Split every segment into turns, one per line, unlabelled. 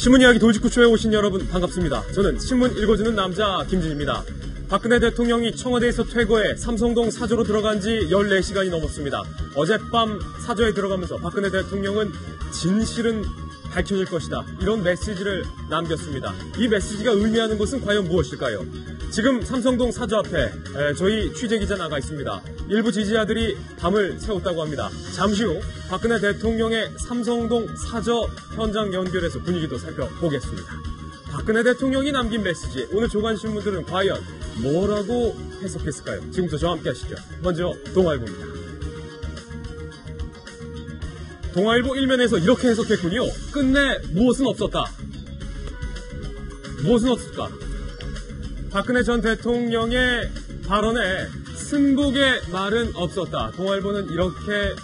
신문 이야기 돌직구쇼에 오신 여러분 반갑습니다. 저는 신문 읽어주는 남자 김진입니다. 박근혜 대통령이 청와대에서 퇴거해 삼성동 사저로 들어간 지 14시간이 넘었습니다. 어젯밤 사저에 들어가면서 박근혜 대통령은 진실은 밝혀질 것이다, 이런 메시지를 남겼습니다. 이 메시지가 의미하는 것은 과연 무엇일까요? 지금 삼성동 사저 앞에 저희 취재기자 나가 있습니다. 일부 지지자들이 밤을 새웠다고 합니다. 잠시 후 박근혜 대통령의 삼성동 사저 현장 연결해서 분위기도 살펴보겠습니다. 박근혜 대통령이 남긴 메시지, 오늘 조간신문들은 과연 뭐라고 해석했을까요? 지금부터 저와 함께 하시죠. 먼저 동아일보입니다. 동아일보 일면에서 이렇게 해석했군요. 끝내 무엇은 없었다. 무엇은 없을까? 박근혜 전 대통령의 발언에 승복의 말은 없었다. 동아일보는 이렇게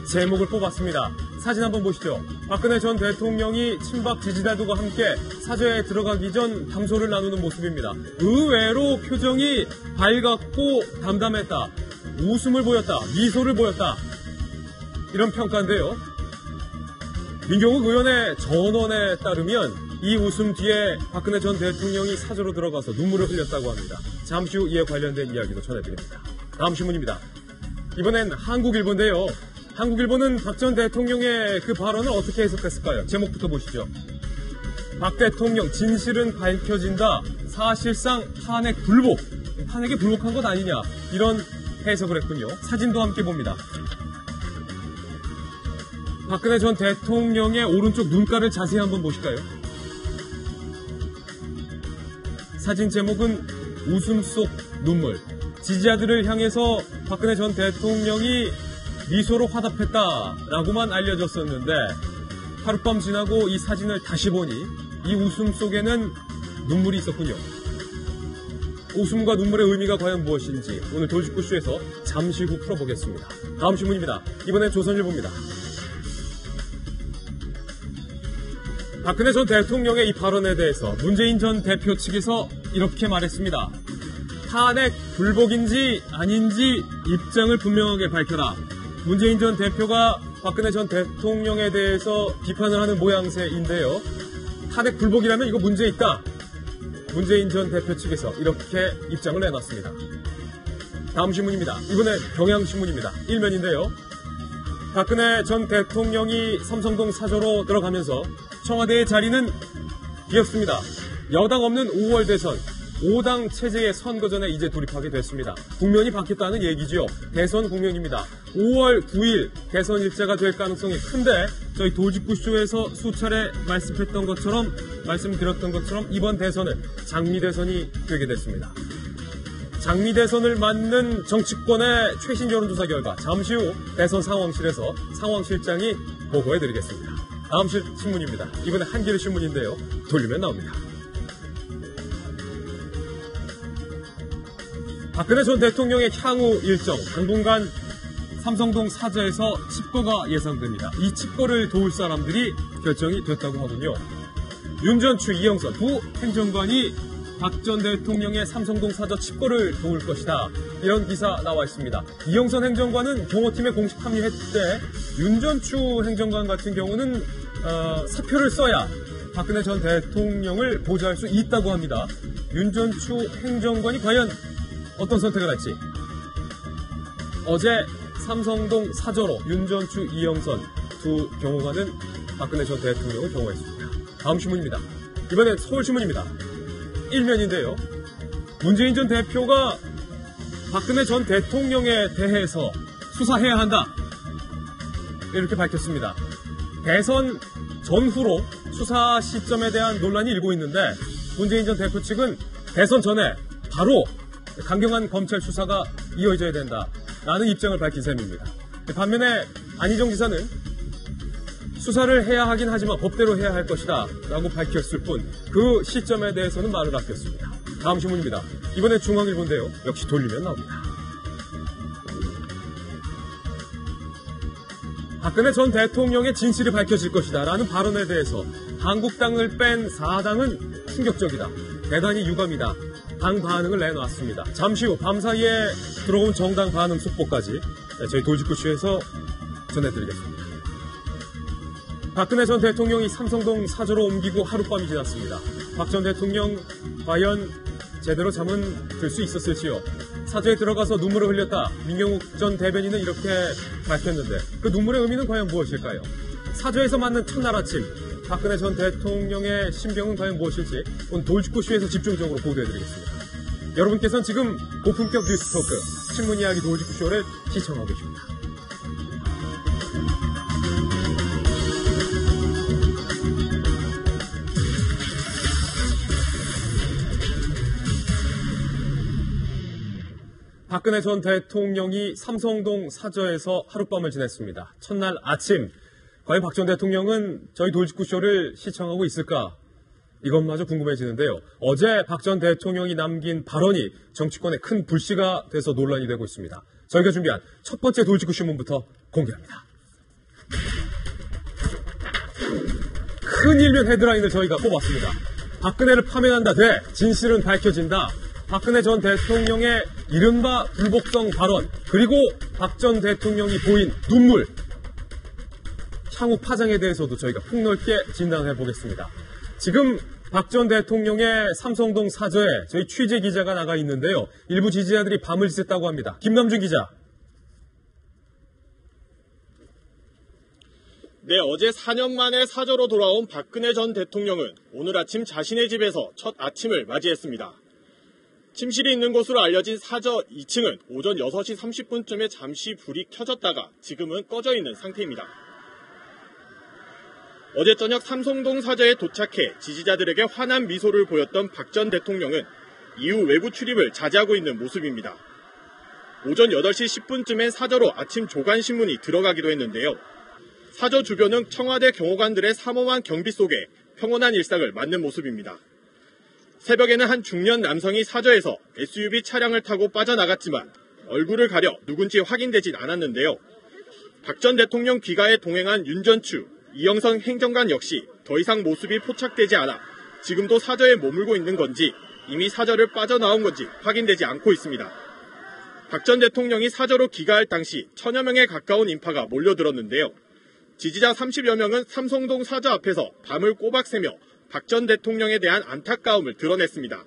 제목을 뽑았습니다. 사진 한번 보시죠. 박근혜 전 대통령이 친박 지지자들과 함께 사저에 들어가기 전 담소를 나누는 모습입니다. 의외로 표정이 밝았고 담담했다. 웃음을 보였다. 미소를 보였다. 이런 평가인데요. 민경욱 의원의 전언에 따르면 이 웃음 뒤에 박근혜 전 대통령이 사저로 들어가서 눈물을 흘렸다고 합니다. 잠시 후 이에 관련된 이야기도 전해드립니다. 다음 신문입니다. 이번엔 한국일보인데요. 한국일보는 박 전 대통령의 그 발언을 어떻게 해석했을까요? 제목부터 보시죠. 박 대통령 진실은 밝혀진다. 사실상 탄핵 불복. 탄핵에 불복한 것 아니냐, 이런 해석을 했군요. 사진도 함께 봅니다. 박근혜 전 대통령의 오른쪽 눈가를 자세히 한번 보실까요? 사진 제목은 웃음 속 눈물. 지지자들을 향해서 박근혜 전 대통령이 미소로 화답했다라고만 알려졌었는데, 하룻밤 지나고 이 사진을 다시 보니 이 웃음 속에는 눈물이 있었군요. 웃음과 눈물의 의미가 과연 무엇인지 오늘 돌직구쇼에서 잠시 후 풀어보겠습니다. 다음 신문입니다. 이번엔 조선일보입니다. 박근혜 전 대통령의 이 발언에 대해서 문재인 전 대표 측에서 이렇게 말했습니다. 탄핵 불복인지 아닌지 입장을 분명하게 밝혀라. 문재인 전 대표가 박근혜 전 대통령에 대해서 비판을 하는 모양새인데요. 탄핵 불복이라면 이거 문제 있다. 문재인 전 대표 측에서 이렇게 입장을 내놨습니다. 다음 신문입니다. 이번엔 경향신문입니다. 일면인데요. 박근혜 전 대통령이 삼성동 사저로 들어가면서 청와대의 자리는 비었습니다. 여당 없는 5월 대선, 5당 체제의 선거전에 이제 돌입하게 됐습니다. 국면이 바뀌었다는 얘기지요. 대선 국면입니다. 5월 9일 대선 일자가 될 가능성이 큰데, 저희 돌직구쇼에서 수차례 말씀드렸던 것처럼 이번 대선은 장미대선이 되게 됐습니다. 장미대선을 맞는 정치권의 최신 여론조사 결과 잠시 후 대선 상황실에서 상황실장이 보고해드리겠습니다. 다음 신문입니다. 이번에 한겨레 신문인데요. 돌리면 나옵니다. 박근혜 전 대통령의 향후 일정, 당분간 삼성동 사저에서 칩거가 예상됩니다. 이 칩거를 도울 사람들이 결정이 됐다고 하군요. 윤전추, 이영선 두 행정관이 박 전 대통령의 삼성동 사저 칩거를 도울 것이다, 이런 기사 나와 있습니다. 이영선 행정관은 경호팀에 공식 합류했을 때, 윤전추 행정관 같은 경우는 사표를 써야 박근혜 전 대통령을 보좌할 수 있다고 합니다. 윤전추 행정관이 과연 어떤 선택을 할지. 어제 삼성동 사저로 윤전추, 이영선 두 경호관은 박근혜 전 대통령을 경호했습니다. 다음 신문입니다. 이번엔 서울신문입니다. 일면인데요. 문재인 전 대표가 박근혜 전 대통령에 대해서 수사해야 한다, 이렇게 밝혔습니다. 대선 전후로 수사 시점에 대한 논란이 일고 있는데, 문재인 전 대표 측은 대선 전에 바로 강경한 검찰 수사가 이어져야 된다라는 입장을 밝힌 셈입니다. 반면에 안희정 지사는 수사를 해야 하긴 하지만 법대로 해야 할 것이다 라고 밝혔을 뿐, 그 시점에 대해서는 말을 아꼈습니다. 다음 신문입니다. 이번엔 중앙일보인데요. 역시 돌리면 나옵니다. 박근혜 전 대통령의 진실이 밝혀질 것이다 라는 발언에 대해서 한국당을 뺀 4당은 충격적이다, 대단히 유감이다, 당 반응을 내놨습니다. 잠시 후 밤사이에 들어온 정당 반응 속보까지 저희 돌직구쇼에서 전해드리겠습니다. 박근혜 전 대통령이 삼성동 사저로 옮기고 하룻밤이 지났습니다. 박 전 대통령 과연 제대로 잠은 들 수 있었을지요? 사저에 들어가서 눈물을 흘렸다. 민경욱 전 대변인은 이렇게 밝혔는데 그 눈물의 의미는 과연 무엇일까요? 사저에서 맞는 첫날 아침 박근혜 전 대통령의 심경은 과연 무엇일지 오늘 돌직구쇼에서 집중적으로 보도해드리겠습니다. 여러분께서는 지금 고품격 뉴스토크 신문 이야기 돌직구쇼를 시청하고 계십니다. 박근혜 전 대통령이 삼성동 사저에서 하룻밤을 지냈습니다. 첫날 아침, 과연 박 전 대통령은 저희 돌직구쇼를 시청하고 있을까? 이것마저 궁금해지는데요. 어제 박 전 대통령이 남긴 발언이 정치권에 큰 불씨가 돼서 논란이 되고 있습니다. 저희가 준비한 첫 번째 돌직구 신문부터 공개합니다. 큰 일면 헤드라인을 저희가 뽑았습니다. 박근혜를 파면한다 대 진실은 밝혀진다. 박근혜 전 대통령의 이른바 불복성 발언, 그리고 박 전 대통령이 보인 눈물, 향후 파장에 대해서도 저희가 폭넓게 진단해 보겠습니다. 지금 박 전 대통령의 삼성동 사저에 저희 취재 기자가 나가 있는데요. 일부 지지자들이 밤을 샜다고 합니다. 김남준 기자.
네, 어제 4년 만에 사저로 돌아온 박근혜 전 대통령은 오늘 아침 자신의 집에서 첫 아침을 맞이했습니다. 침실이 있는 곳으로 알려진 사저 2층은 오전 6시 30분쯤에 잠시 불이 켜졌다가 지금은 꺼져 있는 상태입니다. 어제 저녁 삼성동 사저에 도착해 지지자들에게 환한 미소를 보였던 박 전 대통령은 이후 외부 출입을 자제하고 있는 모습입니다. 오전 8시 10분쯤엔 사저로 아침 조간신문이 들어가기도 했는데요. 사저 주변은 청와대 경호관들의 삼엄한 경비 속에 평온한 일상을 맞는 모습입니다. 새벽에는 한 중년 남성이 사저에서 SUV 차량을 타고 빠져나갔지만 얼굴을 가려 누군지 확인되진 않았는데요. 박 전 대통령 귀가에 동행한 윤전추, 이영선 행정관 역시 더 이상 모습이 포착되지 않아 지금도 사저에 머물고 있는 건지 이미 사저를 빠져나온 건지 확인되지 않고 있습니다. 박 전 대통령이 사저로 귀가할 당시 1000여 명에 가까운 인파가 몰려들었는데요. 지지자 30여 명은 삼성동 사저 앞에서 밤을 꼬박 새며 박 전 대통령에 대한 안타까움을 드러냈습니다.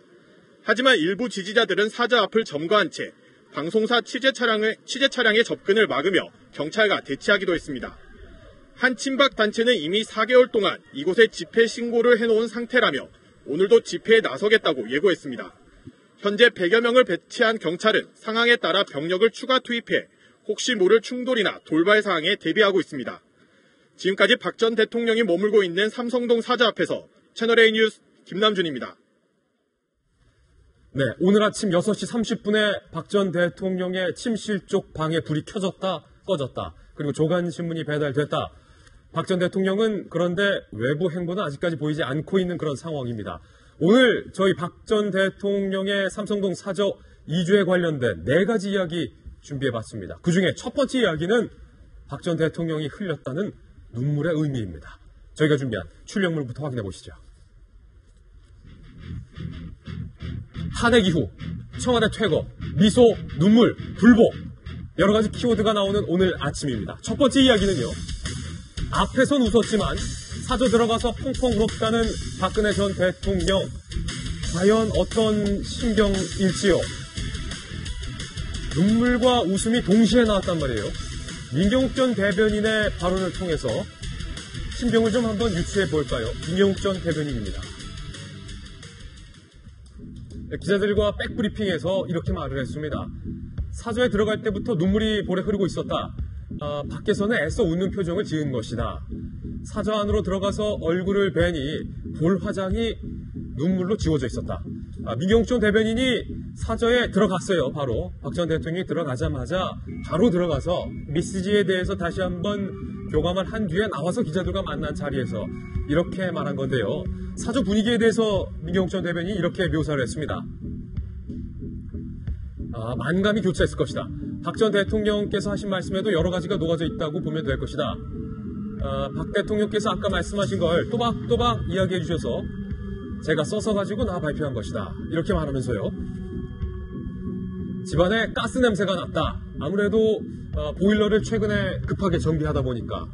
하지만 일부 지지자들은 사저 앞을 점거한 채 방송사 취재 차량의 접근을 막으며 경찰과 대치하기도 했습니다. 한 친박 단체는 이미 4개월 동안 이곳에 집회 신고를 해놓은 상태라며 오늘도 집회에 나서겠다고 예고했습니다. 현재 100여 명을 배치한 경찰은 상황에 따라 병력을 추가 투입해 혹시 모를 충돌이나 돌발 사항에 대비하고 있습니다. 지금까지 박 전 대통령이 머물고 있는 삼성동 사저 앞에서 채널A 뉴스 김남준입니다.
네, 오늘 아침 6시 30분에 박 전 대통령의 침실 쪽 방에 불이 켜졌다, 꺼졌다. 그리고 조간신문이 배달됐다. 박 전 대통령은 그런데 외부 행보는 아직까지 보이지 않고 있는 그런 상황입니다. 오늘 저희 박 전 대통령의 삼성동 사저 이주에 관련된 4가지 이야기 준비해봤습니다. 그중에 첫 번째 이야기는 박 전 대통령이 흘렸다는 눈물의 의미입니다. 저희가 준비한 출력물부터 확인해 보시죠. 탄핵 이후 청와대 퇴거, 미소, 눈물, 불복, 여러 가지 키워드가 나오는 오늘 아침입니다. 첫 번째 이야기는요. 앞에선 웃었지만 사저 들어가서 펑펑 울었다는 박근혜 전 대통령. 과연 어떤 심경일지요? 눈물과 웃음이 동시에 나왔단 말이에요. 민경욱 전 대변인의 발언을 통해서 심경을 좀 한번 유추해 볼까요? 민경욱 전 대변인입니다. 기자들과 백브리핑에서 이렇게 말을 했습니다. 사저에 들어갈 때부터 눈물이 볼에 흐르고 있었다. 밖에서는 애써 웃는 표정을 지은 것이다. 사저 안으로 들어가서 얼굴을 뵈니 볼 화장이 눈물로 지워져 있었다. 민경욱 전 대변인이 사저에 들어갔어요. 바로 박 전 대통령이 들어가자마자 바로 들어가서 메시지에 대해서 다시 한번 교감을 한 뒤에 나와서 기자들과 만난 자리에서 이렇게 말한 건데요. 사저 분위기에 대해서 민경욱 전 대변인이 이렇게 묘사를 했습니다. 만감이 교차했을 것이다. 박 전 대통령께서 하신 말씀에도 여러 가지가 녹아져 있다고 보면 될 것이다. 박 대통령께서 아까 말씀하신 걸 또박또박 이야기해 주셔서 제가 써서 가지고 발표한 것이다. 이렇게 말하면서요. 집안에 가스 냄새가 났다. 아무래도 보일러를 최근에 급하게 정비하다 보니까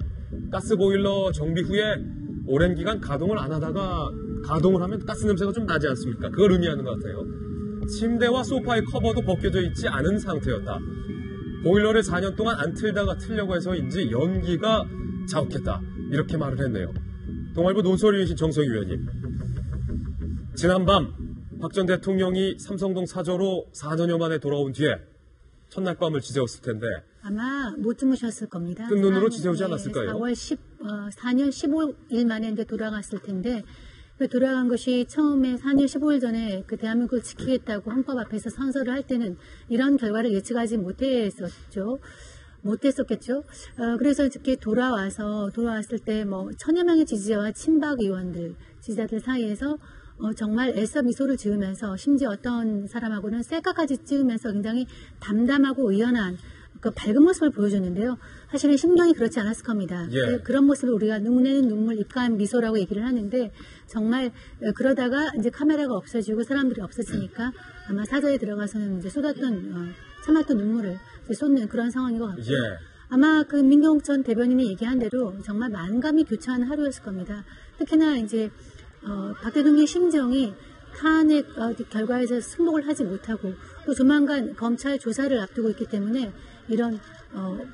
가스보일러 정비 후에 오랜 기간 가동을 안 하다가 가동을 하면 가스 냄새가 좀 나지 않습니까? 그걸 의미하는 것 같아요. 침대와 소파의 커버도 벗겨져 있지 않은 상태였다. 보일러를 4년 동안 안 틀다가 틀려고 해서인지 연기가 자욱했다. 이렇게 말을 했네요. 동아일보 논설위원이신 정성희 위원님. 지난밤 박 전 대통령이 삼성동 사저로 4년여 만에 돌아온 뒤에 첫날 밤을 지새웠을 텐데
아마 못 주무셨을 겁니다.
뜬 눈으로 지새우지 않았을까요?
4년 15일 만에 이제 돌아갔을 텐데 그 돌아간 것이 처음에 4년 15일 전에 그 대한민국을 지키겠다고 헌법 앞에서 선서를 할 때는 이런 결과를 예측하지 못했었겠죠. 그래서 이렇게 돌아왔을 때 뭐 천여 명의 지지자와 친박 의원들, 지지자들 사이에서 정말 애써 미소를 지으면서 심지어 어떤 사람하고는 셀카까지 찍으면서 굉장히 담담하고 의연한 그 밝은 모습을 보여줬는데요. 사실은 심경이 그렇지 않았을 겁니다.
예.
그런 모습을 우리가 눈에는 눈물, 입가엔 미소라고 얘기를 하는데 정말 그러다가 이제 카메라가 없어지고 사람들이 없어지니까 아마 사저에 들어가서는 이제 참았던 눈물을 이제 쏟는 그런 상황인 것 같고요.
예.
아마 그 민경욱 전 대변인이 얘기한 대로 정말 만감이 교차하는 하루였을 겁니다. 특히나 이제 박 대통령의 심정이 탄핵 결과에서 승복을 하지 못하고 또 조만간 검찰 조사를 앞두고 있기 때문에 이런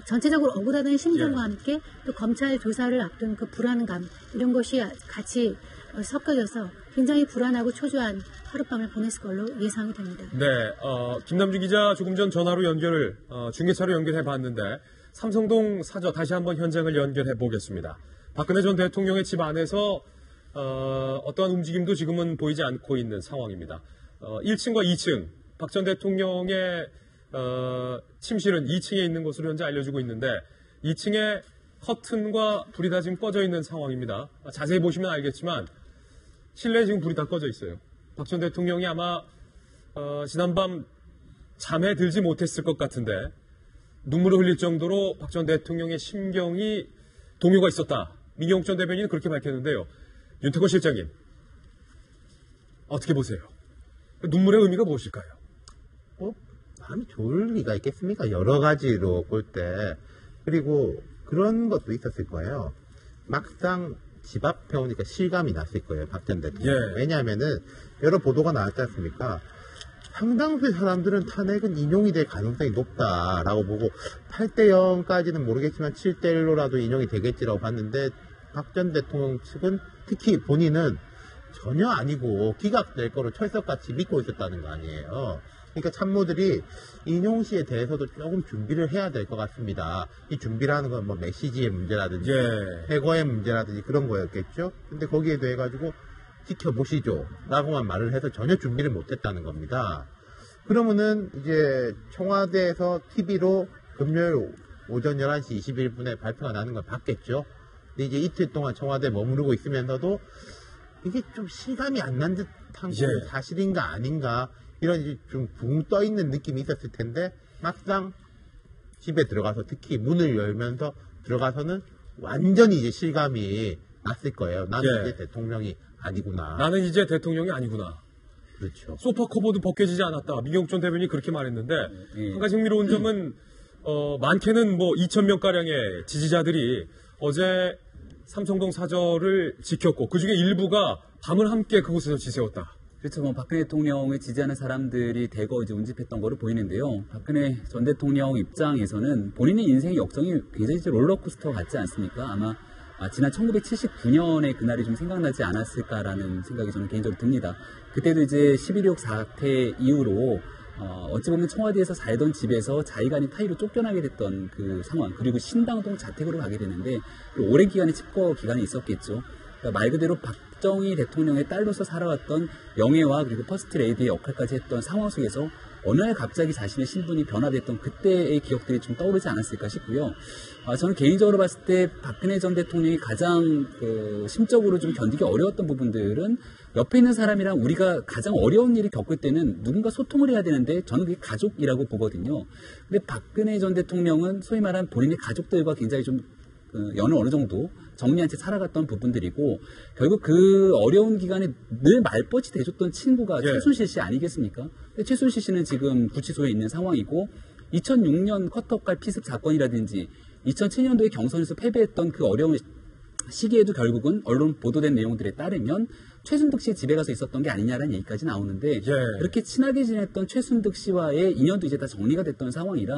전체적으로 억울하다는 심정과 함께 또 검찰 조사를 앞둔 그 불안감 이런 것이 같이 섞여져서 굉장히 불안하고 초조한 하룻밤을 보냈을 걸로 예상이 됩니다.
네, 김남준 기자 조금 전 전화로 중계차로 연결해 봤는데 삼성동 사저 다시 한번 현장을 연결해 보겠습니다. 박근혜 전 대통령의 집 안에서 어떠한 움직임도 지금은 보이지 않고 있는 상황입니다. 1층과 2층, 박 전 대통령의 침실은 2층에 있는 것으로 현재 알려지고 있는데 2층에 커튼과 불이 다 지금 꺼져 있는 상황입니다. 자세히 보시면 알겠지만 실내에 지금 불이 다 꺼져 있어요. 박 전 대통령이 아마 지난밤 잠에 들지 못했을 것 같은데 눈물을 흘릴 정도로 박 전 대통령의 심경이 동요가 있었다. 민경욱 전 대변인은 그렇게 밝혔는데요. 윤태권 실장님, 어떻게 보세요? 눈물의 의미가 무엇일까요?
마음이 좋을 리가 있겠습니까? 여러 가지로 볼 때. 그리고 그런 것도 있었을 거예요. 막상 집 앞에 오니까 실감이 났을 거예요. 박 전 대통령.
예.
왜냐하면은 여러 보도가 나왔지 않습니까? 상당수의 사람들은 탄핵은 인용이 될 가능성이 높다라고 보고 8대0까지는 모르겠지만 7대1로라도 인용이 되겠지라고 봤는데 박 전 대통령 측은 특히 본인은 전혀 아니고 기각될 거로 철석같이 믿고 있었다는 거 아니에요. 그러니까 참모들이 인용 시에 대해서도 조금 준비를 해야 될 것 같습니다. 이 준비라는 건 뭐 메시지의 문제라든지 해거의 문제라든지 그런 거였겠죠. 근데 거기에 대해 가지고 지켜보시죠 라고만 말을 해서 전혀 준비를 못했다는 겁니다. 그러면은 이제 청와대에서 TV로 금요일 오전 11시 21분에 발표가 나는 걸 봤겠죠. 근데 이제 이틀 동안 청와대에 머무르고 있으면서도 이게 좀 실감이 안 난 듯한 게 사실인가 아닌가 이런 좀 붕 떠 있는 느낌이 있었을 텐데 막상 집에 들어가서 특히 문을 열면서 들어가서는 완전히 이제 실감이 났을 거예요. 나는 이제 대통령이 아니구나.
나는 이제 대통령이 아니구나.
그렇죠.
소파 커버도 벗겨지지 않았다. 민경욱 전 대변인이 그렇게 말했는데 한 가지 흥미로운 점은 많게는 뭐 2,000명가량의 지지자들이 어제 삼성동 사저를 지켰고 그중에 일부가 밤을 함께 그곳에서 지새웠다.
그렇죠. 뭐 박근혜 대통령을 지지하는 사람들이 대거 이제 운집했던 거로 보이는데요. 박근혜 전 대통령 입장에서는 본인의 인생의 역정이 굉장히 롤러코스터 같지 않습니까? 아마 지난 1979년에 그날이 좀 생각나지 않았을까라는 생각이 저는 개인적으로 듭니다. 그때도 이제 11.26 사태 이후로 어찌 보면 청와대에서 살던 집에서 자의가 아닌 타의로 쫓겨나게 됐던 그 상황, 그리고 신당동 자택으로 가게 되는데 오랜 기간의 칩거 기간이 있었겠죠. 그러니까 말 그대로 박정희 대통령의 딸로서 살아왔던 명예와 그리고 퍼스트 레이디의 역할까지 했던 상황 속에서 어느 날 갑자기 자신의 신분이 변화됐던 그때의 기억들이 좀 떠오르지 않았을까 싶고요. 저는 개인적으로 봤을 때 박근혜 전 대통령이 가장 심적으로 좀 견디기 어려웠던 부분들은 옆에 있는 사람이랑 우리가 가장 어려운 일을 겪을 때는 누군가 소통을 해야 되는데 저는 그게 가족이라고 보거든요. 근데 박근혜 전 대통령은 소위 말하는 본인의 가족들과 굉장히 좀 어느 정도 정리한 채 살아갔던 부분들이고 결국 그 어려운 기간에 늘 말벗이 돼줬던 친구가 최순실 씨 아니겠습니까? 근데 최순실 씨는 지금 구치소에 있는 상황이고 2006년 커터칼 피습 사건이라든지 2007년도에 경선에서 패배했던 그 어려운 시기에도 결국은 언론 보도된 내용들에 따르면 최순득 씨 집에 가서 있었던 게 아니냐라는 얘기까지 나오는데 그렇게 친하게 지냈던 최순득 씨와의 인연도 이제 다 정리가 됐던 상황이라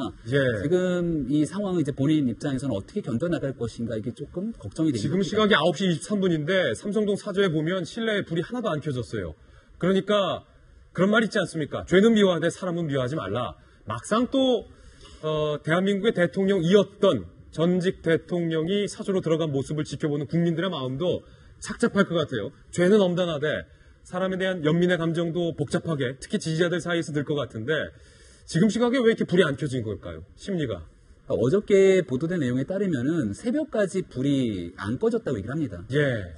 지금 이 상황을 이제 본인 입장에서는 어떻게 견뎌나갈 것인가 이게 조금 걱정이 됩니다.
지금 시각이 9시 23분인데 삼성동 사저에 보면 실내에 불이 하나도 안 켜졌어요. 그러니까 그런 말 있지 않습니까? 죄는 미워하되 사람은 미워하지 말라. 막상 또 대한민국의 대통령이었던 전직 대통령이 사저로 들어간 모습을 지켜보는 국민들의 마음도 착잡할 것 같아요. 죄는 엄단하되 사람에 대한 연민의 감정도 복잡하게 특히 지지자들 사이에서 들 것 같은데 지금 시각에 왜 이렇게 불이 안 켜진 걸까요? 심리가.
어저께 보도된 내용에 따르면은 새벽까지 불이 안 꺼졌다고 얘기를 합니다.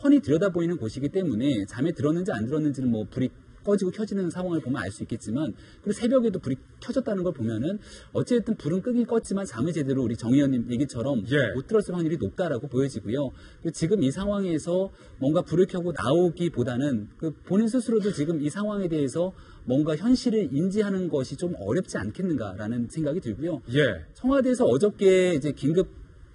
훤히 들여다보이는 곳이기 때문에 잠에 들었는지 안 들었는지는 뭐 불이 꺼지고 켜지는 상황을 보면 알 수 있겠지만 그리고 새벽에도 불이 켜졌다는 걸 보면은 어쨌든 불은 끄긴 껐지만 잠을 제대로 우리 정 의원님 얘기처럼 못 들었을 확률이 높다라고 보여지고요. 그리고 지금 이 상황에서 뭔가 불을 켜고 나오기보다는 그 본인 스스로도 지금 이 상황에 대해서 뭔가 현실을 인지하는 것이 좀 어렵지 않겠는가라는 생각이 들고요. 청와대에서 어저께 이제 긴급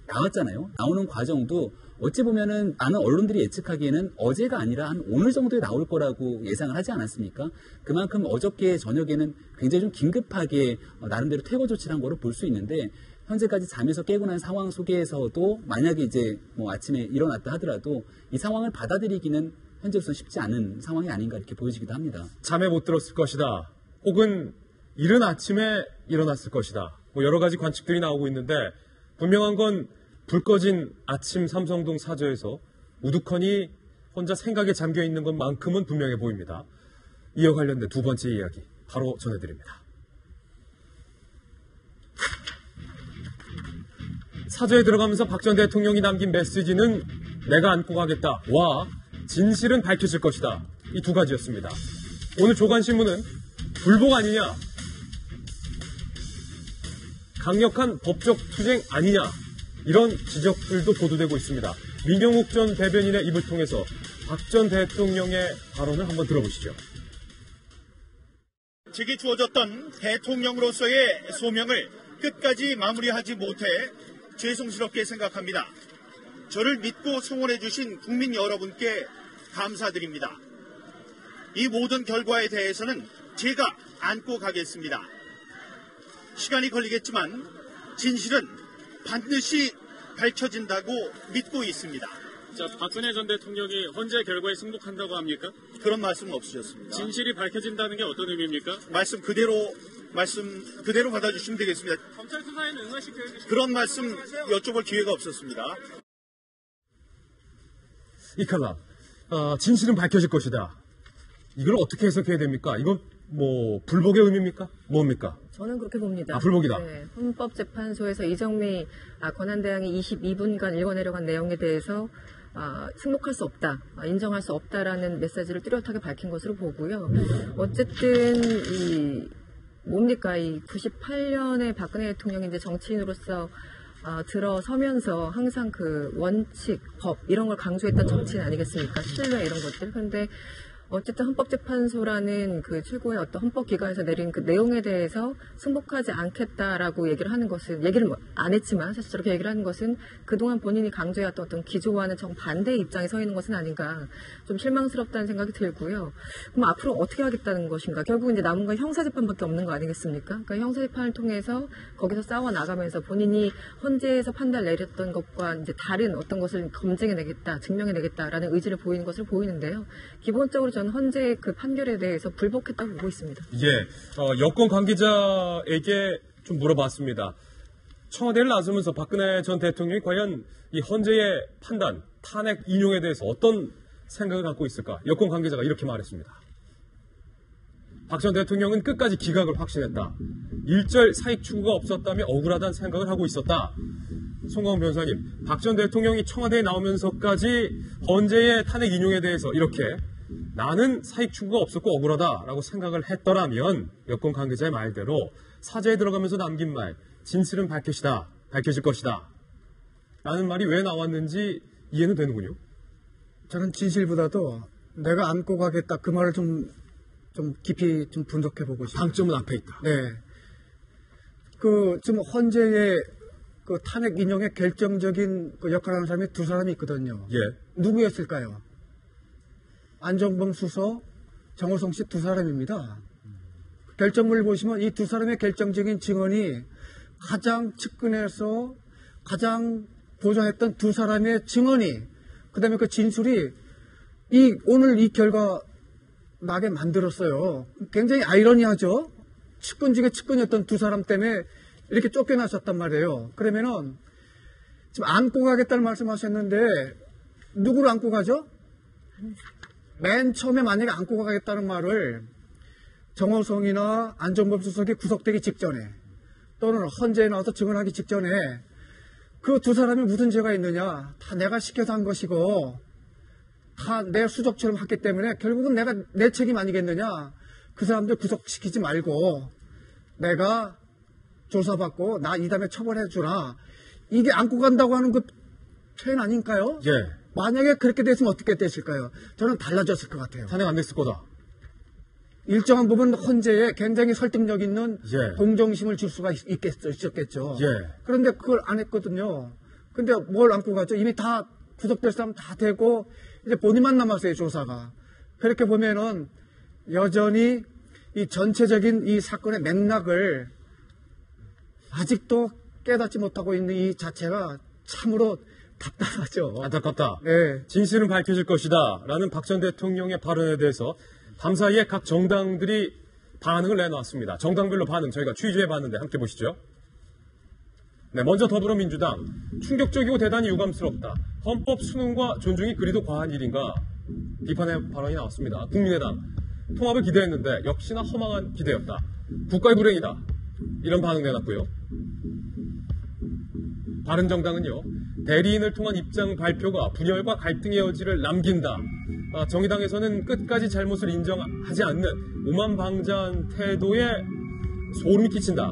나왔잖아요. 나오는 과정도 어찌 보면은 많은 언론들이 예측하기에는 어제가 아니라 한 오늘 정도에 나올 거라고 예상을 하지 않았습니까? 그만큼 어저께 저녁에는 굉장히 좀 긴급하게 나름대로 퇴거 조치를 한 거로 볼 수 있는데 현재까지 잠에서 깨고 난 상황 속에서도 만약에 이제 뭐 아침에 일어났다 하더라도 이 상황을 받아들이기는 현재로서는 쉽지 않은 상황이 아닌가 이렇게 보여지기도 합니다.
잠에 못 들었을 것이다. 혹은 이른 아침에 일어났을 것이다. 뭐 여러 가지 관측들이 나오고 있는데 분명한 건 불 꺼진 아침 삼성동 사저에서 우두커니 혼자 생각에 잠겨 있는 것만큼은 분명해 보입니다. 이와 관련된 두 번째 이야기 바로 전해드립니다. 사저에 들어가면서 박 전 대통령이 남긴 메시지는 내가 안고 가겠다 와 진실은 밝혀질 것이다. 이 두 가지였습니다. 오늘 조간신문은 불복 아니냐 강력한 법적 투쟁 아니냐 이런 지적들도 보도되고 있습니다. 민경욱 전 대변인의 입을 통해서 박 전 대통령의 발언을 한번 들어보시죠.
제게 주어졌던 대통령으로서의 소명을 끝까지 마무리하지 못해 죄송스럽게 생각합니다. 저를 믿고 성원해 주신 국민 여러분께 감사드립니다. 이 모든 결과에 대해서는 제가 안고 가겠습니다. 시간이 걸리겠지만 진실은 반드시 밝혀진다고 믿고 있습니다.
자, 박근혜 전 대통령이 헌재 결과에 승복한다고 합니까?
그런 말씀은 없으셨습니다.
진실이 밝혀진다는 게 어떤 의미입니까?
말씀 그대로 받아주시면 되겠습니다.
검찰 수사에는 응하실 계획이십니까?
그런 말씀 여쭤볼 기회가 없었습니다.
이 칼럼, 진실은 밝혀질 것이다. 이걸 어떻게 해석해야 됩니까? 이건 뭐 불복의 의미입니까? 뭡니까?
저는 그렇게 봅니다.
불복이다.
네, 헌법재판소에서 이정미 권한대항이 22분간 읽어내려간 내용에 대해서 승복할 수 없다, 인정할 수 없다라는 메시지를 뚜렷하게 밝힌 것으로 보고요. 어쨌든 이 98년에 박근혜 대통령이 이제 정치인으로서 들어서면서 항상 그 원칙, 법 이런 걸 강조했던 정치인 아니겠습니까? 신뢰 이런 것들. 그런데 어쨌든 헌법재판소라는 그 최고의 어떤 헌법기관에서 내린 그 내용에 대해서 승복하지 않겠다라고 얘기를 하는 것은, 얘기를 안 했지만 사실 저렇게 얘기를 하는 것은 그동안 본인이 강조해왔던 어떤 기조와는 정반대의 입장에 서 있는 것은 아닌가, 좀 실망스럽다는 생각이 들고요. 그럼 앞으로 어떻게 하겠다는 것인가? 결국 이제 남은 건 형사재판밖에 없는 거 아니겠습니까? 그러니까 형사재판을 통해서 거기서 싸워 나가면서 본인이 헌재에서 판단을 내렸던 것과 이제 다른 어떤 것을 검증해내겠다, 증명해내겠다라는 의지를 보이는 것을 보이는데요. 기본적으로 저는 헌재의 그 판결에 대해서 불복했다고 보고 있습니다.
여권 관계자에게 좀 물어봤습니다. 청와대를 나서면서 박근혜 전 대통령이 과연 이 헌재의 판단, 탄핵 인용에 대해서 어떤 생각을 갖고 있을까? 여권 관계자가 이렇게 말했습니다. 박 전 대통령은 끝까지 기각을 확신했다. 일절 사익 추구가 없었다며 억울하다는 생각을 하고 있었다. 송광훈 변호사님, 박 전 대통령이 청와대에 나오면서까지 헌재의 탄핵 인용에 대해서 이렇게 나는 사익 추구가 없었고 억울하다라고 생각을 했더라면 여권 관계자의 말대로 사죄에 들어가면서 남긴 말, 진실은 밝혀질 것이다 라는 말이 왜 나왔는지 이해는 되는군요.
저는 진실보다도 내가 안고 가겠다 그 말을 좀 깊이 좀 분석해 보고 싶습니다.
방점은 앞에 있다.
네. 지금 헌재의 그 탄핵 인용의 결정적인 그 역할을 하는 사람이 두 사람이 있거든요.
예.
누구였을까요? 안종범 수석, 정호성 씨 두 사람입니다. 결정문을 보시면 이 두 사람의 결정적인 증언이 가장 측근에서 가장 보좌했던 두 사람의 증언이, 그 다음에 그 진술이 오늘 이 결과 나게 만들었어요. 굉장히 아이러니하죠? 측근 중에 측근이었던 두 사람 때문에 이렇게 쫓겨나셨단 말이에요. 그러면은 지금 안고 가겠다는 말씀하셨는데 누구를 안고 가죠? 맨 처음에 만약에 안고 가겠다는 말을 정호성이나 안종범 수석이 구속되기 직전에 또는 헌재에 나와서 증언하기 직전에 그 두 사람이 무슨 죄가 있느냐, 다 내가 시켜서 한 것이고 다 내 수적처럼 했기 때문에 결국은 내가 내 책임 아니겠느냐, 그 사람들 구속시키지 말고 내가 조사받고 나 이 다음에 처벌해 주라, 이게 안고 간다고 하는 그 표현 아닌가요?
예.
만약에 그렇게 됐으면 어떻게 됐을까요? 저는 달라졌을 것 같아요.
탄핵 안 됐을 거다.
일정한 부분 헌재에 굉장히 설득력 있는
예.
동정심을 줄 수가 있었겠죠.
예.
그런데 그걸 안 했거든요. 근데 뭘 안고 가죠? 이미 다 구속될 사람 다 되고 이제 본인만 남았어요, 조사가. 그렇게 보면은 여전히 이 전체적인 이 사건의 맥락을 아직도 깨닫지 못하고 있는 이 자체가 참으로 답답하죠.
안타깝다.
네.
진실은 밝혀질 것이다 라는 박 전 대통령의 발언에 대해서 밤사이에 각 정당들이 반응을 내놓았습니다. 정당별로 반응 저희가 취재해봤는데 함께 보시죠. 네, 먼저 더불어민주당, 충격적이고 대단히 유감스럽다. 헌법 수능과 존중이 그리도 과한 일인가? 비판의 발언이 나왔습니다. 국민의당, 통합을 기대했는데 역시나 허망한 기대였다. 국가의 불행이다. 이런 반응 내놨고요. 바른정당은요, 대리인을 통한 입장 발표가 분열과 갈등의 여지를 남긴다. 정의당에서는 끝까지 잘못을 인정하지 않는 오만방자한 태도에 소름이 끼친다.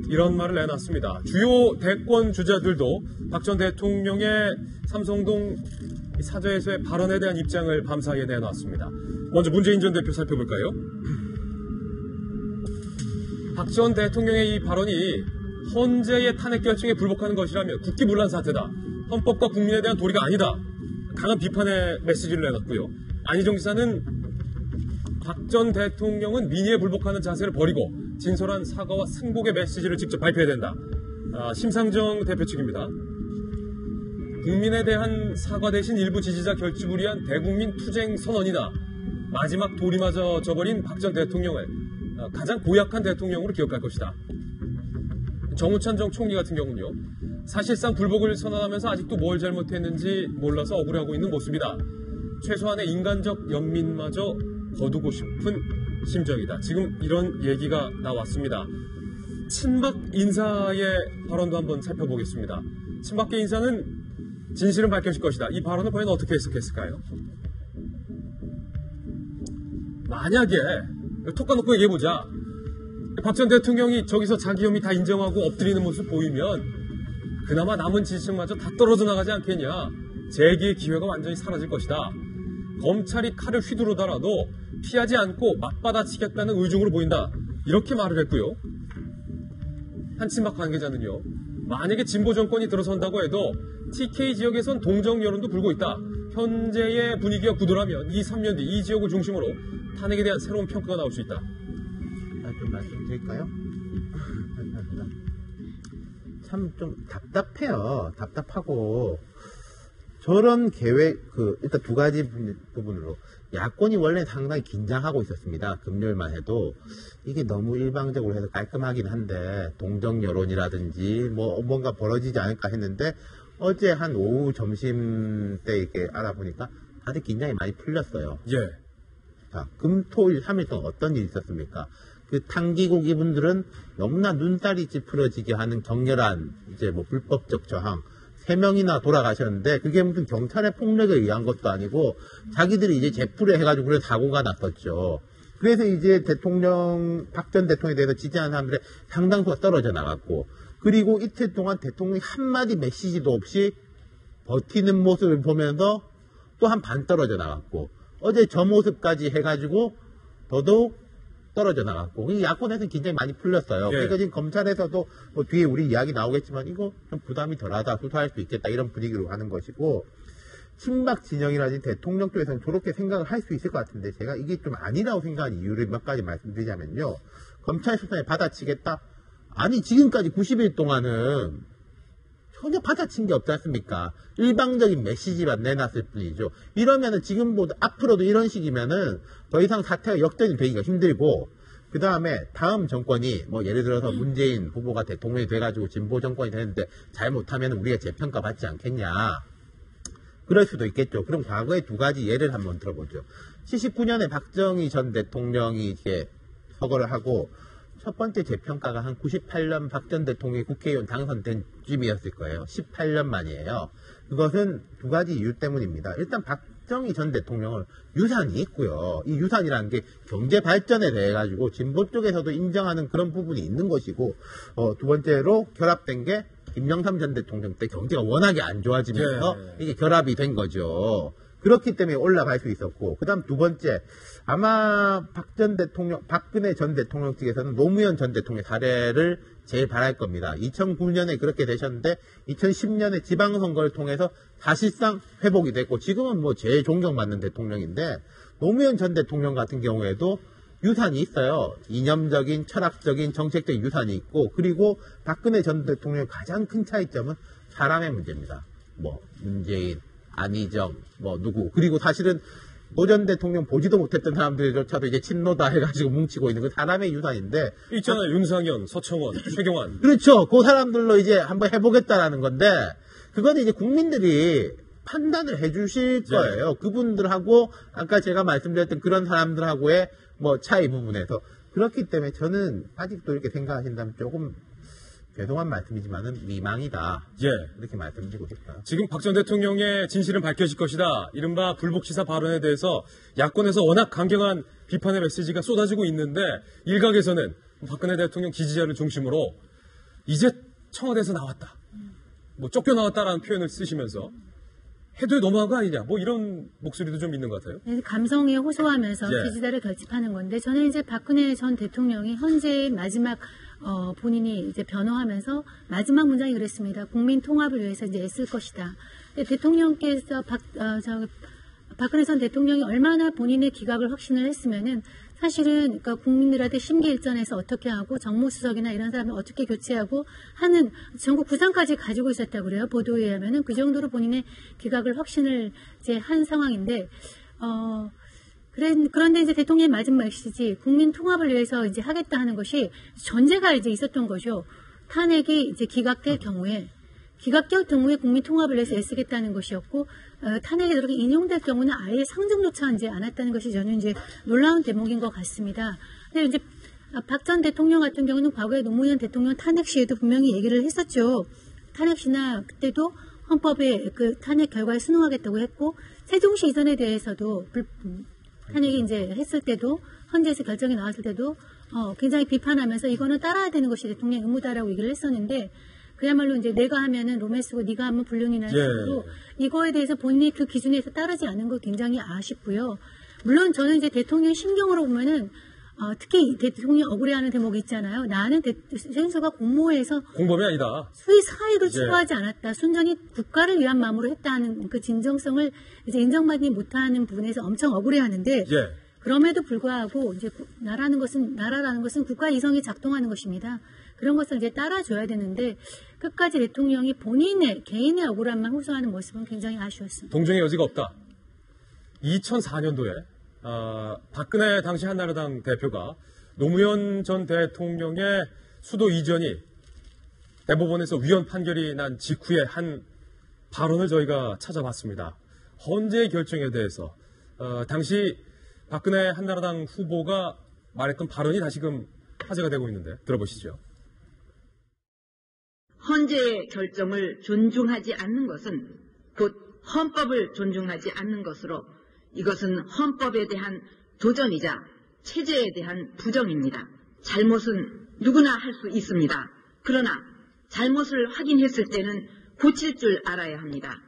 이런 말을 내놨습니다. 주요 대권 주자들도 박 전 대통령의 삼성동 사저에서의 발언에 대한 입장을 밤사이에 내놨습니다. 먼저 문재인 전 대표 살펴볼까요? 박 전 대통령의 이 발언이 헌재의 탄핵 결정에 불복하는 것이라면 국기문란 사태다. 헌법과 국민에 대한 도리가 아니다. 강한 비판의 메시지를 내놨고요. 안희정 지사는 박 전 대통령은 민의에 불복하는 자세를 버리고 진솔한 사과와 승복의 메시지를 직접 발표해야 된다. 심상정 대표 측입니다. 국민에 대한 사과 대신 일부 지지자 결집을 위한 대국민 투쟁 선언이다. 마지막 도리마저 저버린 박 전 대통령을 가장 고약한 대통령으로 기억할 것이다. 정우찬 전 총리 같은 경우는요, 사실상 불복을 선언하면서 아직도 뭘 잘못했는지 몰라서 억울해하고 있는 모습이다. 최소한의 인간적 연민마저 거두고 싶은 심정이다. 지금 이런 얘기가 나왔습니다. 친박 인사의 발언도 한번 살펴보겠습니다. 친박계 인사는 진실은 밝혀질 것이다. 이 발언을 과연 어떻게 해석했을까요? 만약에 톡 까놓고 얘기해보자. 박 전 대통령이 저기서 자기 혐의 다 인정하고 엎드리는 모습 보이면 그나마 남은 지지층마저 다 떨어져 나가지 않겠냐. 재기의 기회가 완전히 사라질 것이다. 검찰이 칼을 휘두르더라도 피하지 않고 맞받아치겠다는 의중으로 보인다. 이렇게 말을 했고요. 한 친박 관계자는요, 만약에 진보 정권이 들어선다고 해도 TK 지역에선 동정 여론도 불고 있다. 현재의 분위기가 굳으라면 2, 3년 뒤 이 지역을 중심으로 탄핵에 대한 새로운 평가가 나올 수 있다.
좀 말씀드릴까요? 참 좀 답답해요. 답답하고 저런 계획, 일단 두 가지 부분으로 야권이 원래 상당히 긴장하고 있었습니다. 금요일만 해도 이게 너무 일방적으로 해서 깔끔하긴 한데 동정 여론이라든지 뭔가 벌어지지 않을까 했는데 어제 한 오후 점심 때 이렇게 알아보니까 다들 긴장이 많이 풀렸어요.
예.
자, 금, 토, 일, 3일 동안 어떤 일이 있었습니까? 그 탕기국 이분들은 너무나 눈살이 찌푸려지게 하는 격렬한 불법적 저항. 3명이나 돌아가셨는데 그게 무슨 경찰의 폭력에 의한 것도 아니고 자기들이 이제 재풀에 해가지고 그래서 사고가 났었죠. 그래서 이제 박 전 대통령에 대해서 지지하는 사람들의 상당수가 떨어져 나갔고, 그리고 이틀 동안 대통령이 한마디 메시지도 없이 버티는 모습을 보면서 또 한 반 떨어져 나갔고, 어제 저 모습까지 해가지고 더더욱 떨어져 나갔고, 이 야권에서는 굉장히 많이 풀렸어요. 그러니까 지금 검찰에서도 뭐 뒤에 우리 이야기 나오겠지만 이거 좀 부담이 덜하다, 수사할 수 있겠다 이런 분위기로 가는 것이고, 친박 진영이라든지 대통령 쪽에서는 저렇게 생각을 할 수 있을 것 같은데, 제가 이게 좀 아니라고 생각하는 이유를 몇 가지 말씀드리자면요. 검찰 수사에 받아치겠다? 아니, 지금까지 90일 동안은 전혀 받아친 게 없지 않습니까? 일방적인 메시지만 내놨을 뿐이죠. 이러면은 지금보다 앞으로도 이런 식이면은 더 이상 사태가 역전이 되기가 힘들고, 그 다음에 다음 정권이 뭐 예를 들어서 문재인 후보가 대통령이 돼가지고 진보 정권이 되는데 잘못하면 우리가 재평가 받지 않겠냐. 그럴 수도 있겠죠. 그럼 과거에 두 가지 예를 한번 들어보죠. 79년에 박정희 전 대통령이 이렇게 서거를 하고 첫 번째 재평가가 한 98년 박 전 대통령이 국회의원 당선된 쯤이었을 거예요. 18년 만이에요. 그것은 두 가지 이유 때문입니다. 일단 박정희 전 대통령은 유산이 있고요. 이 유산이라는 게 경제 발전에 대해 가지고 진보 쪽에서도 인정하는 그런 부분이 있는 것이고, 두 번째로 결합된 게 김영삼 전 대통령 때 경제가 워낙에 안 좋아지면서 이게 결합이 된 거죠. 그렇기 때문에 올라갈 수 있었고, 그 다음 두 번째, 아마 박근혜 전 대통령 측에서는 노무현 전 대통령 사례를 제일 바랄 겁니다. 2009년에 그렇게 되셨는데 2010년에 지방선거를 통해서 사실상 회복이 됐고, 지금은 뭐 제일 존경받는 대통령인데, 노무현 전 대통령 같은 경우에도 유산이 있어요. 이념적인, 철학적인, 정책적인 유산이 있고, 그리고 박근혜 전 대통령의 가장 큰 차이점은 사람의 문제입니다. 뭐 문재인, 안희정, 뭐 누구, 그리고 사실은 노 전 대통령 보지도 못했던 사람들조차도 이제 친노다 해가지고 뭉치고 있는 그 사람의 유산인데,
있잖아요. 윤상현, 서청원, 최경환.
그렇죠. 그 사람들로 이제 한번 해보겠다라는 건데, 그거는 이제 국민들이 판단을 해주실 거예요. 그분들하고 아까 제가 말씀드렸던 그런 사람들하고의 뭐 차이 부분에서. 그렇기 때문에 저는 아직도 이렇게 생각하신다면 조금 죄송한 말씀이지만은 미망이다. 이렇게 말씀드리고 싶어요.
지금 박 전 대통령의 진실은 밝혀질 것이다. 이른바 불복시사 발언에 대해서 야권에서 워낙 강경한 비판의 메시지가 쏟아지고 있는데, 일각에서는 박근혜 대통령 지지자를 중심으로 이제 청와대에서 나왔다, 뭐 쫓겨나왔다라는 표현을 쓰시면서 해도 너무한 거 아니냐, 뭐 이런 목소리도 좀 있는 것 같아요.
감성에 호소하면서 지지자를 결집하는 건데, 저는 이제 박근혜 전 대통령이 현재 마지막 본인이 이제 변호하면서 마지막 문장이 그랬습니다. 국민 통합을 위해서 이제 애쓸 것이다. 근데 대통령께서 박근혜 전 대통령이 얼마나 본인의 기각을 확신을 했으면은 사실은 그러니까 국민들한테 심기일전에서 어떻게 하고 정무수석이나 이런 사람을 어떻게 교체하고 하는 전국 구상까지 가지고 있었다고 그래요. 보도에 의하면은 그 정도로 본인의 기각을 확신을 이제 한 상황인데, 그런데 이제 대통령의 마지막 메시지, 국민 통합을 위해서 이제 하겠다 하는 것이 전제가 이제 있었던 거죠. 탄핵이 이제 기각될 경우에 국민 통합을 위해서 애쓰겠다는 것이었고, 탄핵이 그렇게 인용될 경우는 아예 상정조차 하지 않았다는 것이 저는 이제 놀라운 대목인 것 같습니다. 근데 이제 박 전 대통령 같은 경우는 과거에 노무현 대통령 탄핵 시에도 분명히 얘기를 했었죠. 탄핵 시나 그때도 헌법에 그 탄핵 결과에 순응하겠다고 했고, 세종시 이전에 대해서도 탄핵이 이제 했을 때도, 헌재에서 결정이 나왔을 때도 굉장히 비판하면서 이거는 따라야 되는 것이 대통령의 의무다라고 얘기를 했었는데, 그야말로 이제 내가 하면은 로맨스고 네가 하면 불륜이나 식으로 이거에 대해서 본인이 그 기준에서 따르지 않은 거 굉장히 아쉽고요. 물론 저는 이제 대통령 심경으로 보면은 특히 대통령이 억울해하는 대목이 있잖아요. 나는 최은서가 공모해서
공범이 아니다.
수의 사익을 추구하지 않았다. 순전히 국가를 위한 마음으로 했다는 그 진정성을 이제 인정받지 못하는 부분에서 엄청 억울해하는데, 그럼에도 불구하고 이제 나라라는 것은 국가 이성이 작동하는 것입니다. 그런 것을 이제 따라줘야 되는데, 끝까지 대통령이 본인의 개인의 억울함만 호소하는 모습은 굉장히 아쉬웠습니다.
동정의 여지가 없다. 2004년도에 박근혜 당시 한나라당 대표가 노무현 전 대통령의 수도 이전이 대법원에서 위헌 판결이 난 직후에 한 발언을 저희가 찾아봤습니다. 헌재의 결정에 대해서 당시 박근혜 한나라당 후보가 말했던 발언이 다시금 화제가 되고 있는데 들어보시죠.
헌재의 결정을 존중하지 않는 것은 곧 헌법을 존중하지 않는 것으로, 이것은 헌법에 대한 도전이자 체제에 대한 부정입니다. 잘못은 누구나 할 수 있습니다. 그러나 잘못을 확인했을 때는 고칠 줄 알아야 합니다.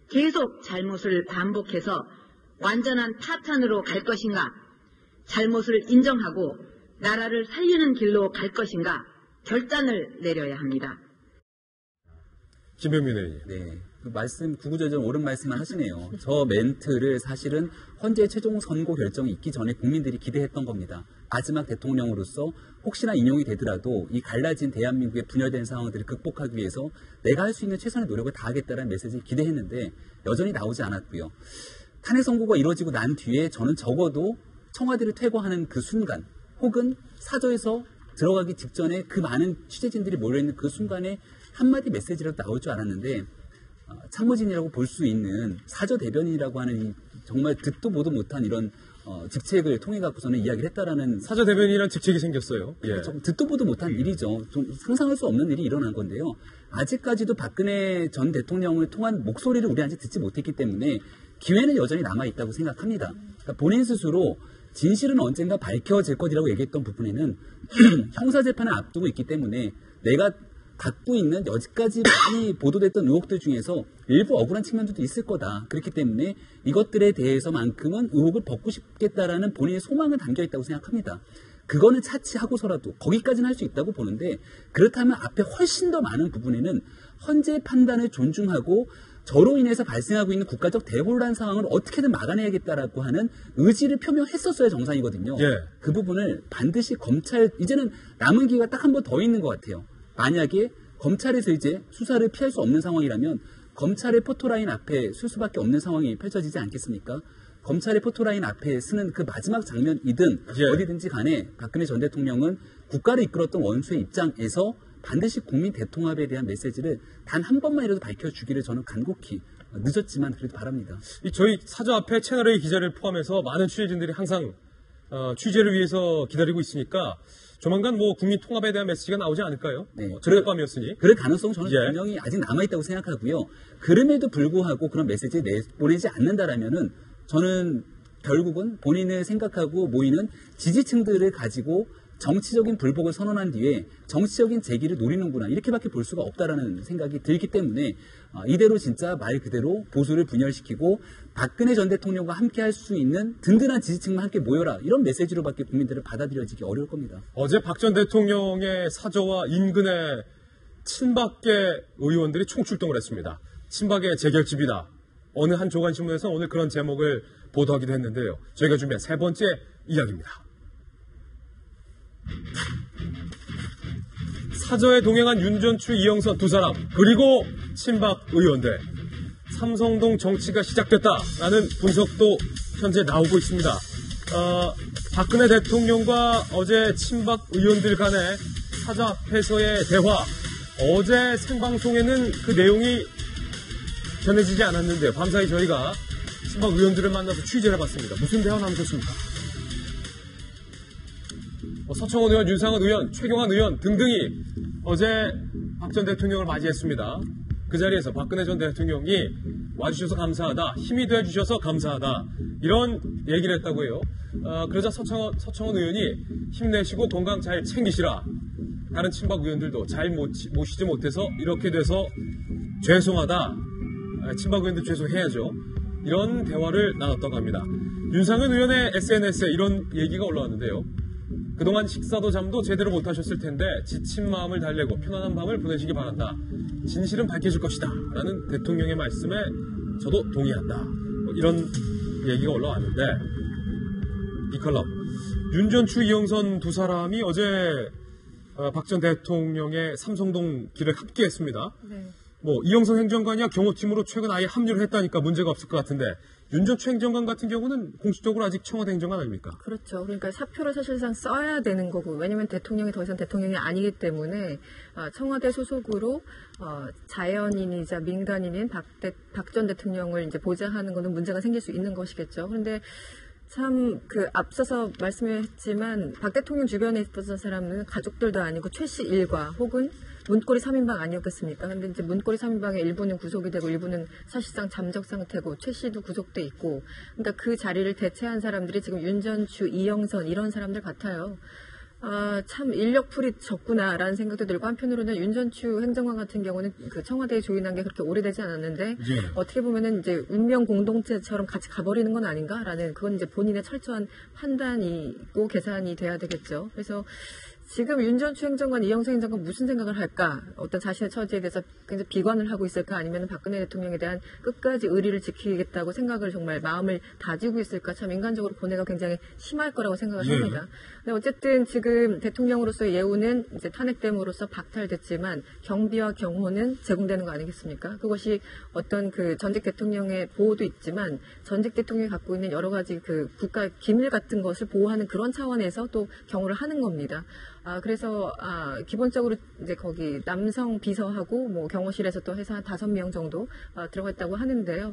계속 잘못을 반복해서 완전한 파탄으로 갈 것인가, 잘못을 인정하고 나라를 살리는 길로 갈 것인가 결단을 내려야 합니다.
김병민 의원님.
네. 그 말씀, 구구절절 옳은 말씀만 하시네요. 저 멘트를 사실은 헌재 최종 선고 결정이 있기 전에 국민들이 기대했던 겁니다. 마지막 대통령으로서 혹시나 인용이 되더라도 이 갈라진 대한민국의 분열된 상황들을 극복하기 위해서 내가 할 수 있는 최선의 노력을 다하겠다는 메시지를 기대했는데 여전히 나오지 않았고요. 탄핵 선고가 이루어지고 난 뒤에 저는 적어도 청와대를 퇴거하는 그 순간 혹은 사저에서 들어가기 직전에 그 많은 취재진들이 몰려있는 그 순간에 한마디 메시지라도 나올 줄 알았는데 참모진이라고 볼 수 있는 사저 대변인이라고 하는 이 정말 듣도 보도 못한 이런 직책을 통해 갖고서는 이야기를 했다라는
사저 대변인이라는 직책이 생겼어요. 예.
듣도 보도 못한 일이죠. 좀 상상할 수 없는 일이 일어난 건데요. 아직까지도 박근혜 전 대통령을 통한 목소리를 우리 아직 듣지 못했기 때문에 기회는 여전히 남아있다고 생각합니다. 그러니까 본인 스스로 진실은 언젠가 밝혀질 것이라고 얘기했던 부분에는 형사재판을 앞두고 있기 때문에 내가 갖고 있는 여지까지 많이 보도됐던 의혹들 중에서 일부 억울한 측면도 있을 거다. 그렇기 때문에 이것들에 대해서만큼은 의혹을 벗고 싶겠다라는 본인의 소망은 담겨있다고 생각합니다. 그거는 차치하고서라도 거기까지는 할 수 있다고 보는데 그렇다면 앞에 훨씬 더 많은 부분에는 헌재의 판단을 존중하고 저로 인해서 발생하고 있는 국가적 대혼란 상황을 어떻게든 막아내야겠다라고 하는 의지를 표명했었어야 정상이거든요.
예.
그 부분을 반드시 검찰, 이제는 남은 기회가 딱 한 번 더 있는 것 같아요. 만약에 검찰에서 이제 수사를 피할 수 없는 상황이라면 검찰의 포토라인 앞에 쓸 수밖에 없는 상황이 펼쳐지지 않겠습니까? 검찰의 포토라인 앞에 쓰는 그 마지막 장면이든
예.
어디든지 간에 박근혜 전 대통령은 국가를 이끌었던 원수의 입장에서 반드시 국민 대통합에 대한 메시지를 단 한 번만이라도 밝혀주기를 저는 간곡히 늦었지만 그래도 바랍니다.
저희 사저 앞에 채널A 기자를 포함해서 많은 취재진들이 항상 취재를 위해서 기다리고 있으니까 조만간 뭐 국민 통합에 대한 메시지가 나오지 않을까요?
네.
저녁밤이었으니.
그럴 가능성은 저는
예.
분명히 아직 남아있다고 생각하고요. 그럼에도 불구하고 그런 메시지를 보내지 않는다라면은 저는 결국은 본인을 생각하고 모이는 지지층들을 가지고 정치적인 불복을 선언한 뒤에 정치적인 재기를 노리는구나 이렇게밖에 볼 수가 없다라는 생각이 들기 때문에 이대로 진짜 말 그대로 보수를 분열시키고 박근혜 전 대통령과 함께 할 수 있는 든든한 지지층만 함께 모여라 이런 메시지로밖에 국민들을 받아들여지기 어려울 겁니다.
어제 박 전 대통령의 사저와 인근의 친박계 의원들이 총출동을 했습니다. 친박의 재결집이다. 어느 한 조간신문에서 오늘 그런 제목을 보도하기도 했는데요. 저희가 준비한 세 번째 이야기입니다. 사저에 동행한 윤전추, 이영선 두 사람 그리고 친박 의원들 삼성동 정치가 시작됐다라는 분석도 현재 나오고 있습니다. 박근혜 대통령과 어제 친박 의원들 간의 사저 앞에서의 대화 어제 생방송에는 그 내용이 전해지지 않았는데요. 밤사이 저희가 친박 의원들을 만나서 취재를 해봤습니다. 무슨 대화 나누셨습니까? 서청원 의원, 윤상은 의원, 최경환 의원 등등이 어제 박 전 대통령을 맞이했습니다. 그 자리에서 박근혜 전 대통령이 와주셔서 감사하다, 힘이 돼주셔서 감사하다 이런 얘기를 했다고 해요. 그러자 서청원 의원이 힘내시고 건강 잘 챙기시라. 다른 친박 의원들도 잘 모시지 못해서 이렇게 돼서 죄송하다. 친박 의원들 죄송해야죠. 이런 대화를 나눴다고 합니다. 윤상은 의원의 SNS에 이런 얘기가 올라왔는데요. 그동안 식사도 잠도 제대로 못하셨을 텐데 지친 마음을 달래고 편안한 밤을 보내시기 바란다. 진실은 밝혀질 것이다. 라는 대통령의 말씀에 저도 동의한다. 이런 얘기가 올라왔는데 이컬럼 윤전추, 이영선 두 사람이 어제 박 전 대통령의 삼성동 길을 함께했습니다.
네.
이영선 행정관이야 경호팀으로 최근 아예 합류를 했다니까 문제가 없을 것 같은데 윤전추 행정관 같은 경우는 공식적으로 아직 청와대 행정관 아닙니까?
그렇죠. 그러니까 사표를 사실상 써야 되는 거고 왜냐하면 대통령이 더 이상 대통령이 아니기 때문에 청와대 소속으로 자연인이자 민간인인 박 전 대통령을 이제 보좌하는 거는 문제가 생길 수 있는 것이겠죠. 그런데 참 앞서서 말씀했지만 박 대통령 주변에 있었던 사람은 가족들도 아니고 최 씨 일가 혹은 문고리 3인방 아니었겠습니까? 근데 이제 문고리 3인방의 일부는 구속이 되고 일부는 사실상 잠적 상태고 최 씨도 구속돼 있고 그러니까 그 자리를 대체한 사람들이 지금 윤전추, 이영선 이런 사람들 같아요. 참 인력풀이 적구나라는 생각도 들고 한편으로는 윤전추 행정관 같은 경우는 그 청와대에 조인한 게 그렇게 오래되지 않았는데 어떻게 보면은 이제 운명 공동체처럼 같이 가버리는 건 아닌가라는 그건 이제 본인의 철저한 판단이고 계산이 돼야 되겠죠. 그래서 지금 윤전추 행정관, 이영세 행정관 무슨 생각을 할까? 어떤 자신의 처지에 대해서 굉장히 비관을 하고 있을까? 아니면 박근혜 대통령에 대한 끝까지 의리를 지키겠다고 생각을 정말 마음을 다지고 있을까? 참 인간적으로 고뇌가 굉장히 심할 거라고 생각을 합니다. 근데 어쨌든 지금 대통령으로서의 예우는 이제 탄핵됨으로써 박탈됐지만 경비와 경호는 제공되는 거 아니겠습니까? 그것이 어떤 그 전직 대통령의 보호도 있지만 전직 대통령이 갖고 있는 여러 가지 그 국가 기밀 같은 것을 보호하는 그런 차원에서 또 경호를 하는 겁니다. 그래서 기본적으로 이제 거기 남성 비서하고 뭐 경호실에서 또 해서 한 5명 정도 들어갔다고 하는데요.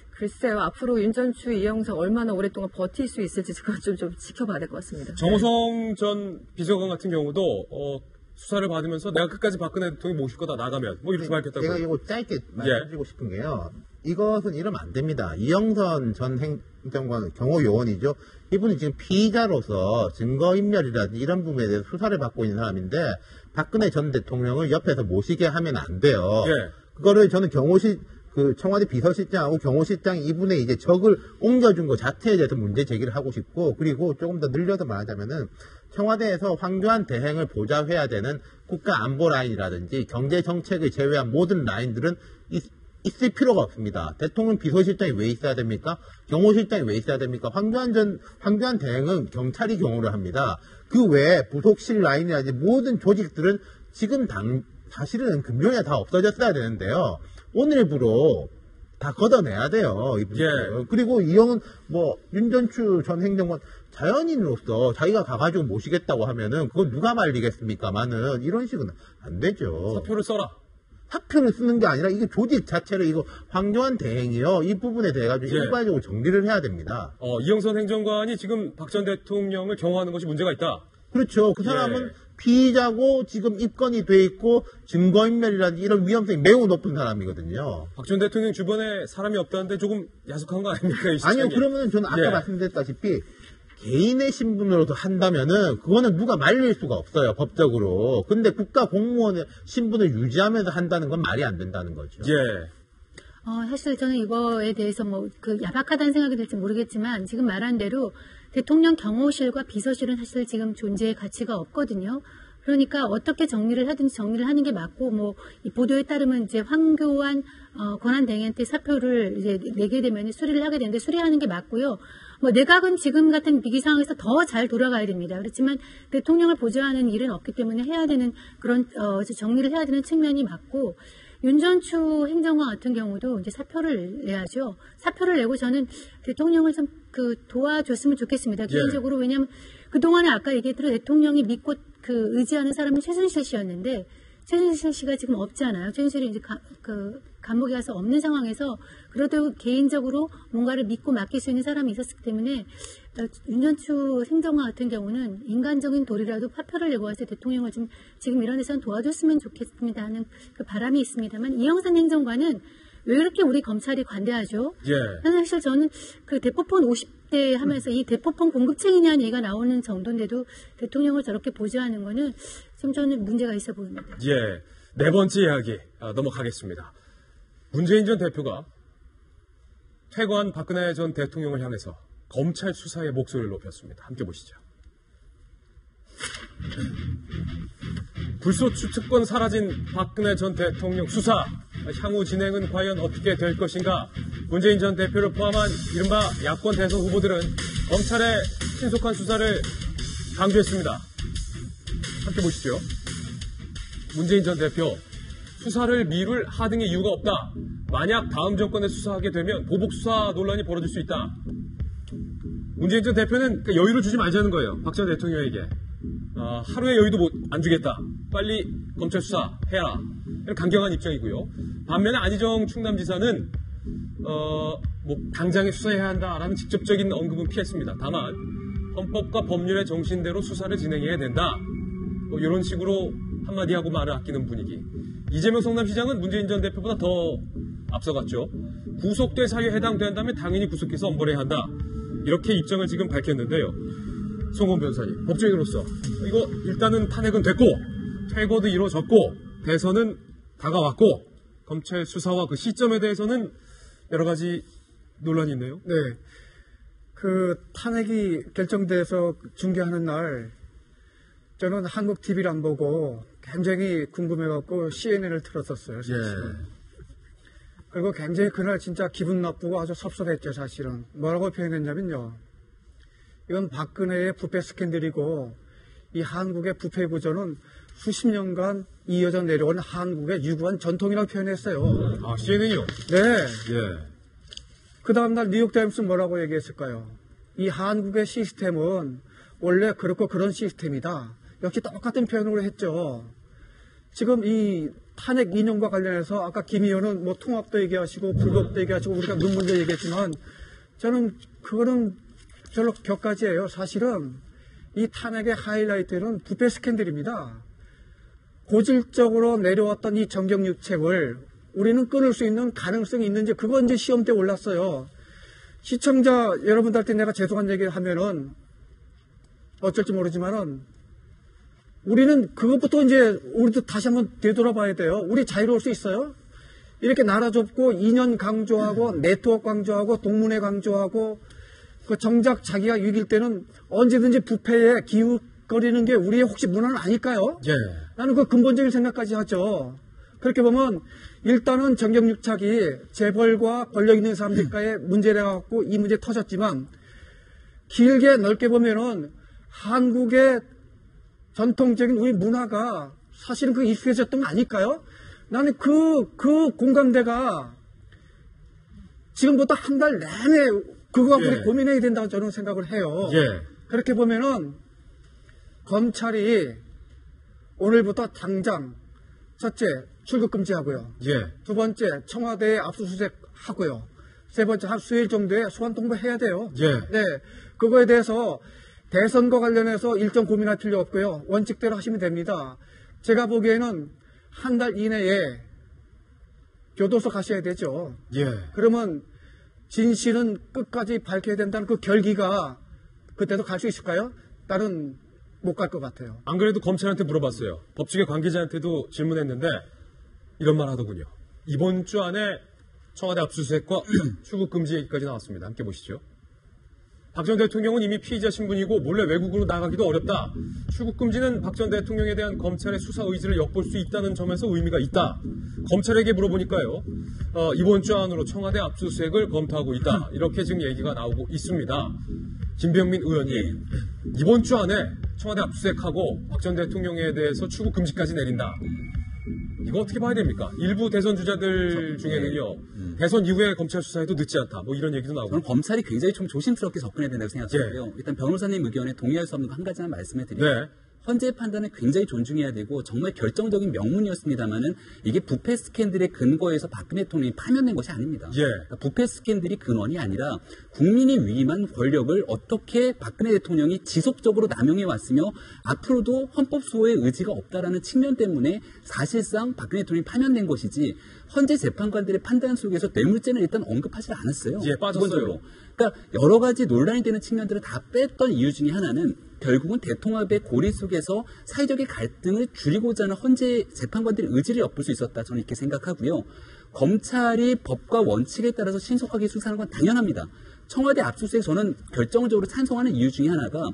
글쎄요, 앞으로 윤전추, 이영석 얼마나 오랫동안 버틸 수 있을지 그건 좀 지켜봐야 될 것 같습니다.
정호성 전 비서관 같은 경우도 수사를 받으면서 내가 끝까지 박근혜 대통령이 모실 거다 나가면 뭐 이렇게 밝혔다고.
제가 이거 짧게 말씀드리고 싶은 게요. 이것은 이러면 안 됩니다. 이영선 전 행정관 경호요원이죠. 이분이 지금 피의자로서 증거인멸이라든지 이런 부분에 대해서 수사를 받고 있는 사람인데 박근혜 전 대통령을 옆에서 모시게 하면 안 돼요. 그거를 저는 청와대 비서실장하고 경호실장이 이분의 이제 적을 옮겨준 것 자체에 대해서 문제 제기를 하고 싶고, 그리고 조금 더 늘려서 말하자면은 청와대에서 황교안 대행을 보좌해야 되는 국가 안보 라인이라든지 경제 정책을 제외한 모든 라인들은 있을 필요가 없습니다. 대통령 비서실장이 왜 있어야 됩니까? 경호실장이 왜 있어야 됩니까? 황교안 대행은 경찰이 경호를 합니다. 그 외에 부속실 라인이라든지 모든 조직들은 지금 사실은 금년에 다 없어졌어야 되는데요. 오늘부로 다 걷어내야 돼요. 그리고 윤전추 전 행정관 자연인으로서 자기가 가가지고 모시겠다고 하면은 그건 누가 말리겠습니까만은 이런 식은 안 되죠.
사표를 써라.
사표를 쓰는 게 아니라 이게 조직 자체를 이거 황교안 대행이요. 이 부분에 대해 가지고 일괄적으로 정리를 해야 됩니다.
이영선 행정관이 지금 박 전 대통령을 경호하는 것이 문제가 있다.
그렇죠. 그 사람은 피의자고 지금 입건이 돼 있고 증거인멸이라든지 이런 위험성이 매우 높은 사람이거든요.
박 전 대통령 주변에 사람이 없다는데 조금 야속한 거 아닙니까?
아니요. 그러면은 저는 아까 말씀드렸다시피 개인의 신분으로도 한다면은 그거는 누가 말릴 수가 없어요, 법적으로. 근데 국가 공무원의 신분을 유지하면서 한다는 건 말이 안 된다는 거죠.
사실 저는 이거에 대해서 야박하다는 생각이 들지 모르겠지만 지금 말한 대로 대통령 경호실과 비서실은 사실 지금 존재의 가치가 없거든요. 그러니까 어떻게 정리를 하든지 정리를 하는 게 맞고, 이 보도에 따르면 이제 황교안 권한대행한테 사표를 이제 내게 되면 수리를 하게 되는데 수리하는 게 맞고요. 내각은 지금 같은 위기 상황에서 더 잘 돌아가야 됩니다. 그렇지만 대통령을 보좌하는 일은 없기 때문에 해야 되는 그런 정리를 해야 되는 측면이 맞고, 윤전추 행정관 같은 경우도 이제 사표를 내야죠. 사표를 내고 저는 대통령을 좀 도와줬으면 좋겠습니다. 개인적으로. 왜냐하면 그동안에 아까 얘기했던 대통령이 믿고 의지하는 사람은 최순실 씨였는데 최순실 씨가 지금 없잖아요. 최순실이 이제 감옥에 가서 없는 상황에서 그래도 개인적으로 뭔가를 믿고 맡길 수 있는 사람이 있었기 때문에 윤전추 행정관 같은 경우는 인간적인 도리라도 사표를 내고 와서 대통령을 지금 이런 데서는 도와줬으면 좋겠습니다 하는 그 바람이 있습니다만, 이영선 행정관은 왜 그렇게 우리 검찰이 관대하죠? 사실 저는 대포폰 50대 하면서 이 대포폰 공급책이냐는 얘기가 나오는 정도인데도 대통령을 저렇게 보좌하는 거는 지금 저는 문제가 있어 보입니다.
네 번째 이야기 넘어가겠습니다. 문재인 전 대표가 퇴거한 박근혜 전 대통령을 향해서 검찰 수사의 목소리를 높였습니다. 함께 보시죠. 불소추 특권 사라진 박근혜 전 대통령 수사, 향후 진행은 과연 어떻게 될 것인가? 문재인 전 대표를 포함한 이른바 야권 대선 후보들은 검찰의 신속한 수사를 강조했습니다. 함께 보시죠. 문재인 전 대표, 수사를 미룰 하등의 이유가 없다. 만약 다음 정권에 수사하게 되면 보복 수사 논란이 벌어질 수 있다. 문재인 전 대표는 여유를 주지 말자는 거예요. 박 전 대통령에게. 하루의 여유도 안 주겠다. 빨리 검찰 수사해라. 이런 강경한 입장이고요. 반면에 안희정 충남지사는 당장에 수사해야 한다라는 직접적인 언급은 피했습니다. 다만 헌법과 법률의 정신대로 수사를 진행해야 된다. 이런 식으로 한마디 하고 말을 아끼는 분위기. 이재명 성남시장은 문재인 전 대표보다 더 앞서갔죠. 구속될 사유에 해당된다면 당연히 구속해서 엄벌해야 한다. 이렇게 입장을 지금 밝혔는데요. 송건 변호사님, 법조인으로서 이거 일단은 탄핵은 됐고 퇴거도 이루어졌고 대선은 다가왔고 검찰 수사와 그 시점에 대해서는 여러 가지 논란이 있네요.
네. 그 탄핵이 결정돼서 중계하는 날 저는 한국 TV를 안 보고 굉장히 궁금해갖고 CNN을 틀었었어요. 사실은.
예.
그리고 굉장히 그날 진짜 기분 나쁘고 아주 섭섭했죠. 사실은. 뭐라고 표현했냐면요. 이건 박근혜의 부패 스캔들이고 이 한국의 부패 구조는 수십 년간 이어져 내려온 한국의 유구한 전통이라고 표현했어요.
아, CNN이요?
네.
예.
그 다음날 뉴욕타임스 뭐라고 얘기했을까요? 이 한국의 시스템은 원래 그렇고 그런 시스템이다. 역시 똑같은 표현으로 했죠. 지금 이 탄핵 인용과 관련해서 아까 김 의원은 뭐 통합도 얘기하시고 불법도 얘기하시고 우리가 논문도 얘기했지만 저는 그거는 별로 격가지예요. 사실은 이 탄핵의 하이라이트는 부패 스캔들입니다. 고질적으로 내려왔던 이 정경유착을 우리는 끊을 수 있는 가능성이 있는지 그거 이제 시험 때 올랐어요. 시청자 여러분들한테 내가 죄송한 얘기를 하면은 어쩔지 모르지만은 우리는 그것부터 이제 우리도 다시 한번 되돌아봐야 돼요. 우리 자유로울 수 있어요? 이렇게 나라 좁고 인연 강조하고 네트워크 강조하고 동문회 강조하고 그 정작 자기가 위기일 때는 언제든지 부패에 기웃거리는 게 우리의 혹시 문화는 아닐까요?
예.
나는 그 근본적인 생각까지 하죠. 그렇게 보면 일단은 정경유착이 재벌과 권력 있는 사람들과의 문제라 갖고 이 문제 터졌지만 길게 넓게 보면은 한국의 전통적인 우리 문화가 사실은 그 익숙해졌던 거 아닐까요? 나는 그 공감대가 지금부터 한 달 내내 그거
예.
우리 고민해야 된다고 저는 생각을 해요.
예.
그렇게 보면은 검찰이 오늘부터 당장 첫째 출국 금지하고요.
예.
두 번째 청와대에 압수수색 하고요. 세 번째 한 수일 정도에 소환 통보해야 돼요.
예.
네, 그거에 대해서 대선과 관련해서 일정 고민할 필요 없고요. 원칙대로 하시면 됩니다. 제가 보기에는 한 달 이내에 교도소 가셔야 되죠.
예.
그러면 진실은 끝까지 밝혀야 된다는 그 결기가 그때도 갈 수 있을까요? 나는 못 갈 것 같아요.
안 그래도 검찰한테 물어봤어요. 법조계 관계자한테도 질문했는데 이런 말 하더군요. 이번 주 안에 청와대 압수수색과 출국 금지 얘기까지 나왔습니다. 함께 보시죠. 박 전 대통령은 이미 피의자 신분이고 몰래 외국으로 나가기도 어렵다. 출국 금지는 박 전 대통령에 대한 검찰의 수사 의지를 엿볼 수 있다는 점에서 의미가 있다. 검찰에게 물어보니까요. 이번 주 안으로 청와대 압수수색을 검토하고 있다. 이렇게 지금 얘기가 나오고 있습니다. 김병민 의원님, 이번 주 안에 청와대 압수수색하고 박 전 대통령에 대해서 출국 금지까지 내린다. 이거 어떻게 봐야 됩니까? 일부 대선 주자들 중에는요. 대선 이후에 검찰 수사에도 늦지 않다. 뭐 이런 얘기도 나오고.
저는 검찰이 굉장히 좀 조심스럽게 접근해야 된다고 생각하고요. 일단 변호사님 의견에 동의할 수 없는 거 한 가지만 말씀해 드리면
네.
헌재의 판단은 굉장히 존중해야 되고 정말 결정적인 명문이었습니다만은 이게 부패 스캔들의 근거에서 박근혜 대통령이 파면된 것이 아닙니다.
예.
그러니까 부패 스캔들이 근원이 아니라 국민이 위임한 권력을 어떻게 박근혜 대통령이 지속적으로 남용해 왔으며 앞으로도 헌법 수호의 의지가 없다라는 측면 때문에 사실상 박근혜 대통령이 파면된 것이지 헌재 재판관들의 판단 속에서 뇌물죄는 일단 언급하지 않았어요.
예, 빠졌어요.
기본적으로. 그러니까 여러 가지 논란이 되는 측면들을 다 뺐던 이유 중에 하나는 결국은 대통합의 고리 속에서 사회적인 갈등을 줄이고자 하는 헌재 재판관들의 의지를 엿볼 수 있었다. 저는 이렇게 생각하고요. 검찰이 법과 원칙에 따라서 신속하게 수사하는 건 당연합니다. 청와대 압수수색 저는 결정적으로 찬성하는 이유 중에 하나가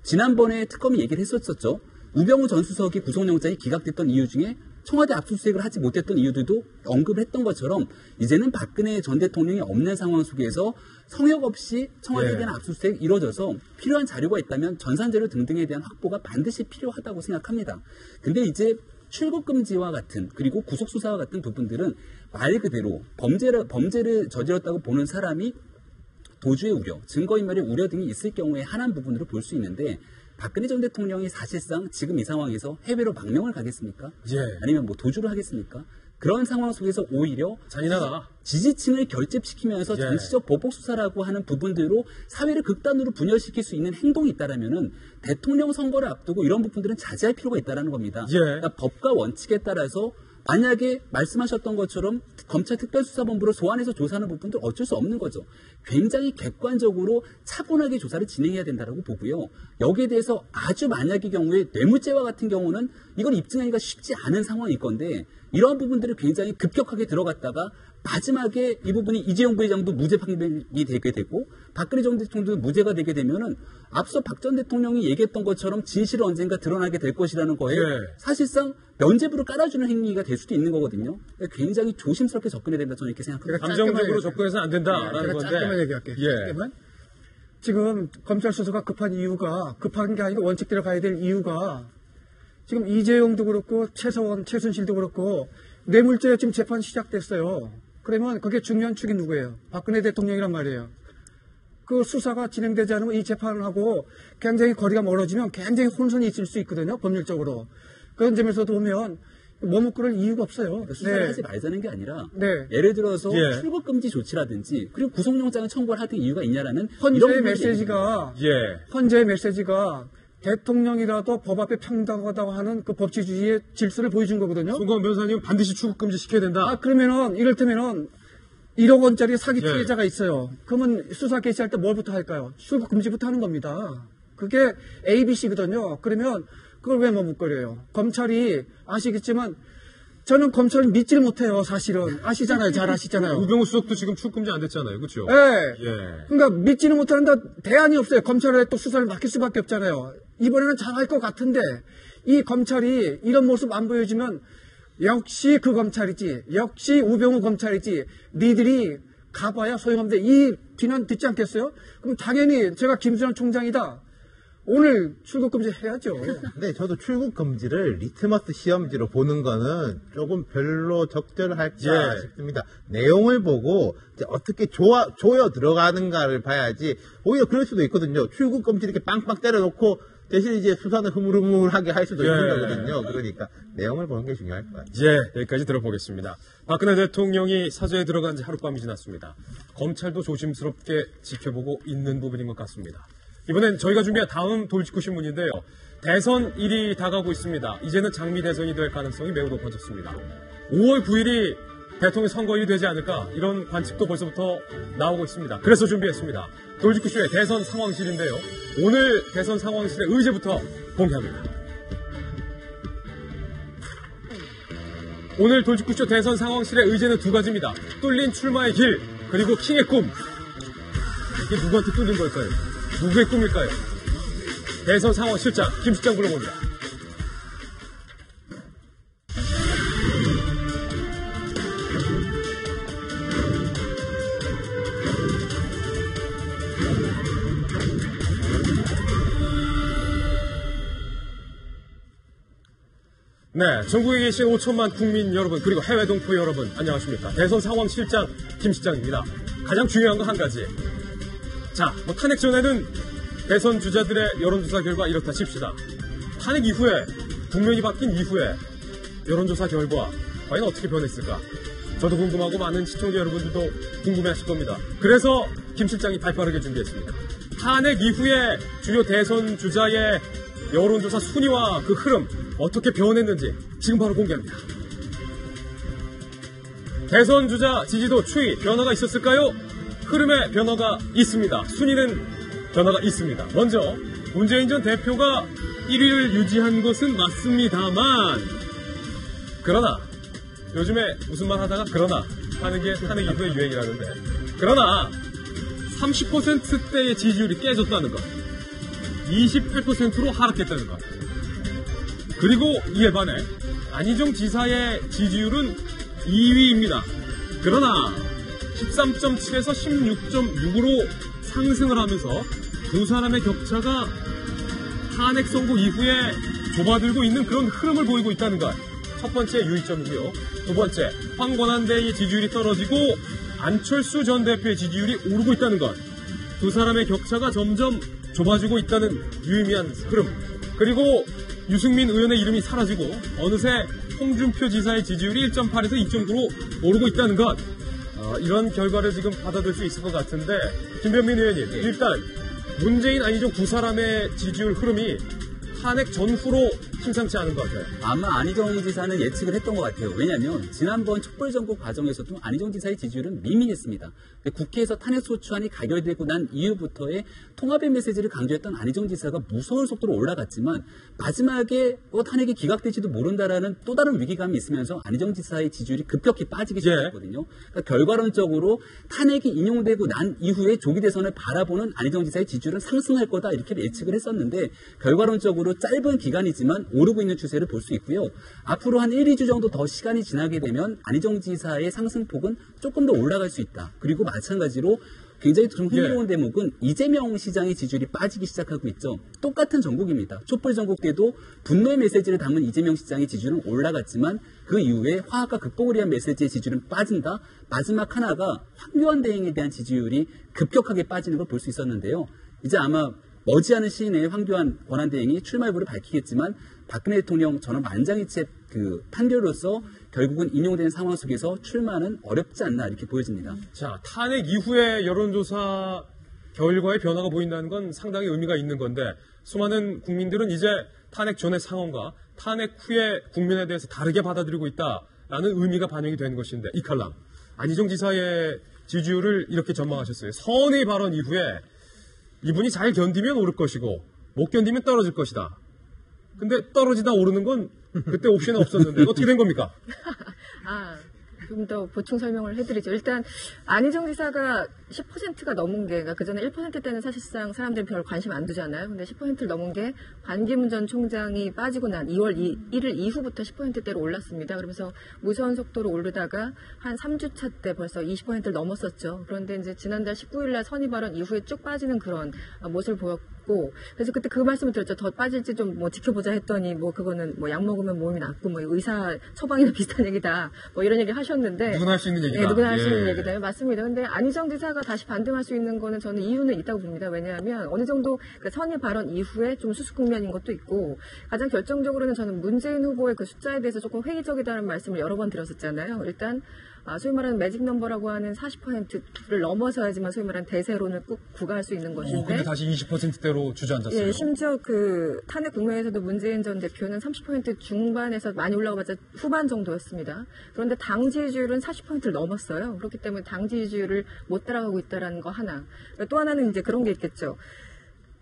지난번에 특검이 얘기를 했었죠. 우병우 전 수석이 구속영장이 기각됐던 이유 중에 청와대 압수수색을 하지 못했던 이유들도 언급을 했던 것처럼 이제는 박근혜 전 대통령이 없는 상황 속에서 성역 없이 청와대에 대한 압수수색이 이루어져서 필요한 자료가 있다면 전산자료 등등에 대한 확보가 반드시 필요하다고 생각합니다. 근데 이제 출국 금지와 같은 그리고 구속수사와 같은 부분들은 말 그대로 범죄를 저질렀다고 보는 사람이 도주의 우려, 증거인멸의 우려 등이 있을 경우에 하나의 부분으로 볼 수 있는데 박근혜 전 대통령이 사실상 지금 이 상황에서 해외로 망명을 가겠습니까?
예.
아니면 뭐 도주를 하겠습니까? 그런 상황 속에서 오히려
잔인하다.
지지층을 결집시키면서
예.
정치적 보복 수사라고 하는 부분들로 사회를 극단으로 분열시킬 수 있는 행동이 있다라면은 대통령 선거를 앞두고 이런 부분들은 자제할 필요가 있다라는 겁니다.
예.
그러니까 법과 원칙에 따라서 만약에 말씀하셨던 것처럼 검찰 특별수사본부로 소환해서 조사하는 부분도 어쩔 수 없는 거죠. 굉장히 객관적으로 차분하게 조사를 진행해야 된다고 보고요. 여기에 대해서 아주 만약의 경우에 뇌물죄와 같은 경우는 이걸 입증하기가 쉽지 않은 상황일 건데 이러한 부분들을 굉장히 급격하게 들어갔다가 마지막에 이 부분이 이재용 부회장도 무죄 판결이 되게 되고 박근혜 전 대통령도 무죄가 되게 되면은 앞서 박 전 대통령이 얘기했던 것처럼 진실은 언젠가 드러나게 될 것이라는 거에 사실상 면죄부를 깔아주는 행위가 될 수도 있는 거거든요. 굉장히 조심스럽게 접근해야 된다 저는 이렇게 생각합니다.
감정적으로 접근해서는 안 된다라는 건데.
짧게만 얘기할게요. 짧게만. 지금 검찰 수사가 급한 이유가 급한 게 아니고 원칙대로 가야 될 이유가 지금 이재용도 그렇고 최서원, 최순실도 그렇고 뇌물죄 지금 재판 시작됐어요. 그러면 그게 중요한 축이 누구예요? 박근혜 대통령이란 말이에요. 그 수사가 진행되지 않으면 이 재판을 하고 굉장히 거리가 멀어지면 굉장히 혼선이 있을 수 있거든요. 법률적으로. 그런 점에서도 보면 머뭇거릴 이유가 없어요.
수사를 하지 말자는 게 아니라
네.
예를 들어서 출국 금지 조치라든지 그리고 구속영장을 청구를 하던 이유가 있냐라는
헌재의 메시지가 대통령이라도 법 앞에 평등하다고 하는 그 법치주의의 질서를 보여준 거거든요.
송광 변호사님 반드시 출국 금지 시켜야 된다.
그러면은 이를테면은 1억 원짜리 사기 피해자가 있어요. 그러면 수사 개시할 때 뭘부터 할까요? 출국 금지부터 하는 겁니다. 그게 ABC거든요. 그러면 그걸 왜 머뭇거려요? 검찰이 아시겠지만 저는 검찰을 믿질 못해요. 사실은 아시잖아요. 잘 아시잖아요.
우병우 수석도 지금 출국 금지 안 됐잖아요. 그렇죠?
네. 그러니까 믿지는 못하는데 대안이 없어요. 검찰에 또 수사를 맡길 수밖에 없잖아요. 이번에는 잘할 것 같은데 이 검찰이 이런 모습 안 보여주면 역시 그 검찰이지. 역시 우병우 검찰이지. 니들이 가봐야 소용없는데 이 비난 듣지 않겠어요? 그럼 당연히 제가 김수현 총장이다. 오늘 출국 금지 해야죠.
근데 저도 출국 금지를 리트머스 시험지로 보는 거는 조금 별로 적절할까 싶습니다. 내용을 보고 이제 어떻게 조여 들어가는가를 봐야지. 오히려 그럴 수도 있거든요. 출국 금지 이렇게 빵빵 때려놓고 대신 이제 수사는 흐물흐물하게 할 수도 있는 거거든요. 그러니까 내용을 보는 게 중요할 것 같아요.
여기까지 들어보겠습니다. 박근혜 대통령이 사저에 들어간 지 하룻밤이 지났습니다. 검찰도 조심스럽게 지켜보고 있는 부분인 것 같습니다. 이번엔 저희가 준비한 다음 돌직구 신문인데요. 대선 1이 다가오고 있습니다. 이제는 장미 대선이 될 가능성이 매우 높아졌습니다. 5월 9일이 대통령 선거일이 되지 않을까 이런 관측도 벌써부터 나오고 있습니다. 그래서 준비했습니다. 돌직구쇼의 대선 상황실인데요. 오늘 대선 상황실의 의제부터 공개합니다. 오늘 돌직구쇼 대선 상황실의 의제는 두 가지입니다. 뚫린 출마의 길 그리고 킹의 꿈. 이게 누구한테 뚫린 걸까요? 누구의 꿈일까요? 대선 상황 실장 김 실장 불러봅니다. 네, 전국에 계신 5천만 국민 여러분 그리고 해외 동포 여러분 안녕하십니까? 대선 상황 실장 김 실장입니다. 가장 중요한 거 한 가지. 자, 탄핵 전에는 대선 주자들의 여론조사 결과 이렇다 칩시다. 탄핵 이후에, 국면이 바뀐 이후에 여론조사 결과 과연 어떻게 변했을까? 저도 궁금하고 많은 시청자 여러분들도 궁금해하실 겁니다. 그래서 김 실장이 발빠르게 준비했습니다. 탄핵 이후에 주요 대선 주자의 여론조사 순위와 그 흐름 어떻게 변했는지 지금 바로 공개합니다. 대선 주자 지지도 추이 변화가 있었을까요? 흐름에 변화가 있습니다. 순위는 변화가 있습니다. 먼저 문재인 전 대표가 1위를 유지한 것은 맞습니다만 그러나 요즘에 무슨 말 하다가 그러나 하는 게 탄핵 이후의 유행이라는데 그러나 30%대의 지지율이 깨졌다는 것 28%로 하락했다는 것 그리고 이에 반해 안희정 지사의 지지율은 2위입니다. 그러나 13.7에서 16.6으로 상승을 하면서 두 사람의 격차가 탄핵 선고 이후에 좁아들고 있는 그런 흐름을 보이고 있다는 것. 첫 번째 유의점이고요. 두 번째, 황권한대의 지지율이 떨어지고 안철수 전 대표의 지지율이 오르고 있다는 것. 두 사람의 격차가 점점 좁아지고 있다는 유의미한 흐름. 그리고 유승민 의원의 이름이 사라지고 어느새 홍준표 지사의 지지율이 1.8에서 2.9로 오르고 있다는 것. 이런 결과를 지금 받아들일 수 있을 것 같은데 김변민 의원님 일단 문재인 안희정 두 사람의 지지율 흐름이 탄핵 전후로 심상치 않은 것 같아요.
아마 안희정 지사는 예측을 했던 것 같아요. 왜냐하면 지난번 촛불전국 과정에서도 안희정 지사의 지지율은 미미했습니다. 국회에서 탄핵소추안이 가결되고 난 이후부터의 통합의 메시지를 강조했던 안희정 지사가 무서운 속도로 올라갔지만 마지막에 탄핵이 기각될지도 모른다라는 또 다른 위기감이 있으면서 안희정 지사의 지지율이 급격히 빠지기 시작했거든요. 그러니까 결과론적으로 탄핵이 인용되고 난 이후에 조기 대선을 바라보는 안희정 지사의 지지율은 상승할 거다 이렇게 예측을 했었는데 결과론적으로 짧은 기간이지만 오르고 있는 추세를 볼 수 있고요. 앞으로 한 1, 2주 정도 더 시간이 지나게 되면 안희정 지사의 상승폭은 조금 더 올라갈 수 있다. 그리고 마찬가지로 굉장히 좀 흥미로운 대목은 이재명 시장의 지지율이 빠지기 시작하고 있죠. 똑같은 전국입니다. 촛불 전국 때도 분노의 메시지를 담은 이재명 시장의 지지율은 올라갔지만 그 이후에 화학과 극복을 위한 메시지의 지지율은 빠진다. 마지막 하나가 황교안 대행에 대한 지지율이 급격하게 빠지는 걸 볼 수 있었는데요. 이제 아마 머지않은 시일 내에 황교안 권한대행이 출마 여부를 밝히겠지만 박근혜 대통령 전원 만장일치 판결로서 결국은 인용된 상황 속에서 출마는 어렵지 않나 이렇게 보여집니다.
자, 탄핵 이후에 여론조사 결과의 변화가 보인다는 건 상당히 의미가 있는 건데 수많은 국민들은 이제 탄핵 전의 상황과 탄핵 후의 국민에 대해서 다르게 받아들이고 있다라는 의미가 반영이 된 것인데 이 칼럼 안희정 지사의 지지율을 이렇게 전망하셨어요. 선의 발언 이후에 이분이 잘 견디면 오를 것이고 못 견디면 떨어질 것이다. 근데 떨어지다 오르는 건 그때 옵션이 없었는데 어떻게 된 겁니까?
좀 더 보충 설명을 해드리죠. 일단 안희정 지사가 10%가 넘은 게, 그러니까 그전에 1% 때는 사실상 사람들이 별 관심 안 두잖아요. 근데 10%를 넘은 게 반기문 전 총장이 빠지고 난 2월 1일 이후부터 10%대로 올랐습니다. 그러면서 무서운 속도로 오르다가 한 3주차 때 벌써 20%를 넘었었죠. 그런데 이제 지난달 19일 날 선의 발언 이후에 쭉 빠지는 그런 모습을 보였고, 그래서 그때 그 말씀을 드렸죠. 더 빠질지 좀 지켜보자 했더니 그거는 약 먹으면 몸이 낫고 의사 처방이나 비슷한 얘기다. 이런 얘기 하셨는데.
누구나 할 수 있는 얘기다.
네, 누구나 할 수 있는 얘기다. 맞습니다. 근데 안희정 지사가 다시 반등할 수 있는 거는 저는 이유는 있다고 봅니다. 왜냐하면 어느 정도 선의 발언 이후에 좀 수습 국면인 것도 있고 가장 결정적으로는 저는 문재인 후보의 그 숫자에 대해서 조금 회의적이다는 말씀을 여러 번 드렸었잖아요. 일단 소위 말하는 매직 넘버라고 하는 40%를 넘어서야지만 소위 말하는 대세론을 꾹 구가할 수 있는 것인데.
근데 다시 20%대로 주저앉았어요.
예, 심지어 탄핵 국면에서도 문재인 전 대표는 30% 중반에서 많이 올라가봤자 후반 정도였습니다. 그런데 당 지지율은 40%를 넘었어요. 그렇기 때문에 당 지지율을 못 따라가고 있다는 거 하나. 또 하나는 이제 그런 게 있겠죠.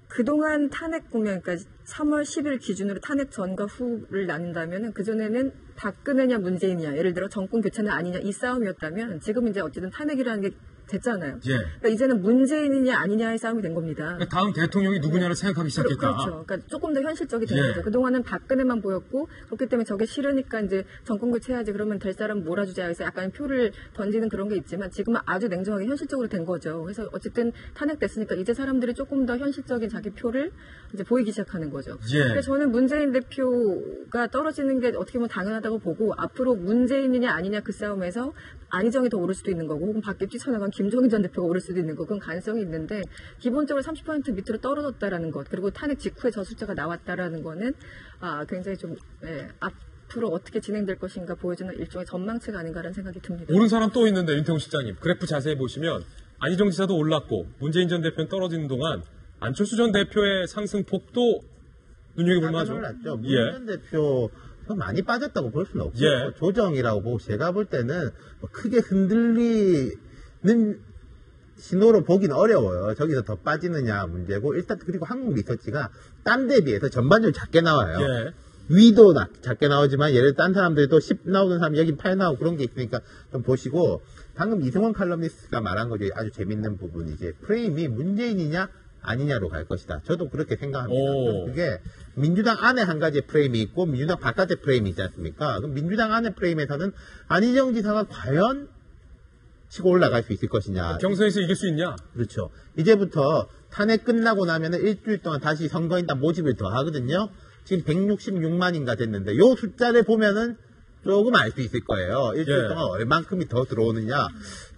그동안 탄핵 국면, 그러니까 3월 10일 기준으로 탄핵 전과 후를 나눈다면 그전에는 박근혜냐 문재인이냐, 예를 들어 정권 교체는 아니냐 이 싸움이었다면 지금 이제 어쨌든 탄핵이라는 게 됐잖아요.
예.
그러니까 이제는 문재인이냐 아니냐의 싸움이 된 겁니다.
그러니까 다음 대통령이 누구냐를 생각하기 시작했다.
그렇죠. 그러니까 조금 더 현실적이 된 거죠. 그동안은 박근혜만 보였고 그렇기 때문에 저게 싫으니까 이제 정권 교체해야지 그러면 될 사람 몰아주자 해서 약간 표를 던지는 그런 게 있지만 지금은 아주 냉정하게 현실적으로 된 거죠. 그래서 어쨌든 탄핵됐으니까 이제 사람들이 조금 더 현실적인 자기 표를 이제 보이기 시작하는 거죠.
예.
그래서 저는 문재인 대표가 떨어지는 게 어떻게 보면 당연하다고 보고 앞으로 문재인이냐 아니냐 그 싸움에서 안희정이 더 오를 수도 있는 거고 혹은 밖에 뛰쳐나간 김종인 전 대표가 오를 수도 있는 거 그건 가능성이 있는데 기본적으로 30% 밑으로 떨어졌다라는 것 그리고 탄핵 직후에 저 숫자가 나왔다라는 거는 굉장히 좀 앞으로 어떻게 진행될 것인가 보여주는 일종의 전망치가 아닌가라는 생각이 듭니다.
오른 사람 또 있는데 윤태웅 실장님 그래프 자세히 보시면 안희정 지사도 올랐고 문재인 전 대표는 떨어지는 동안 안철수 전 대표의 상승폭도 눈여겨볼 만하죠.
올랐죠. 문재인 전 대표 많이 빠졌다고 볼 수는 없고 조정이라고 보고 제가 볼 때는 크게 흔들리는 신호로 보기는 어려워요. 저기서 더 빠지느냐 문제고 일단 그리고 한국 리서치가 딴 데 비해서 전반적으로 작게 나와요. 위도 작게 나오지만 예를 들어 딴 사람들도 10 나오는 사람 여긴 8 나오고 그런 게 있으니까 좀 보시고 방금 이승원 칼럼니스트가 말한 거죠. 아주 재밌는 부분이 이제 프레임이 문재인이냐 아니냐로 갈 것이다. 저도 그렇게 생각합니다. 그게 민주당 안에 한 가지 프레임이 있고 민주당 바깥의 프레임이 있지 않습니까? 그럼 민주당 안의 프레임에서는 안희정 지사가 과연 치고 올라갈 수 있을 것이냐.
경선에서 이길 수 있냐?
그렇죠. 이제부터 탄핵 끝나고 나면은 일주일 동안 다시 선거인단 모집을 더 하거든요. 지금 166만인가 됐는데 요 숫자를 보면은 조금 알 수 있을 거예요. 일주일 동안 얼만큼이 더 들어오느냐.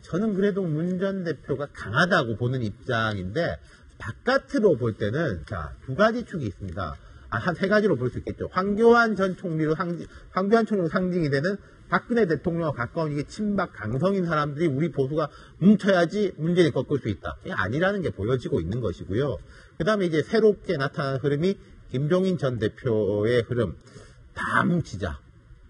저는 그래도 문 전 대표가 강하다고 보는 입장인데 바깥으로 볼 때는 두 가지 축이 있습니다. 한 세 가지로 볼 수 있겠죠. 황교안 전 총리로 상징이 되는 박근혜 대통령과 가까운 이게 친박 강성인 사람들이 우리 보수가 뭉쳐야지 문재인을 꺾을 수 있다. 이게 아니라는 게 보여지고 있는 것이고요. 그 다음에 이제 새롭게 나타난 흐름이 김종인 전 대표의 흐름 다 뭉치자.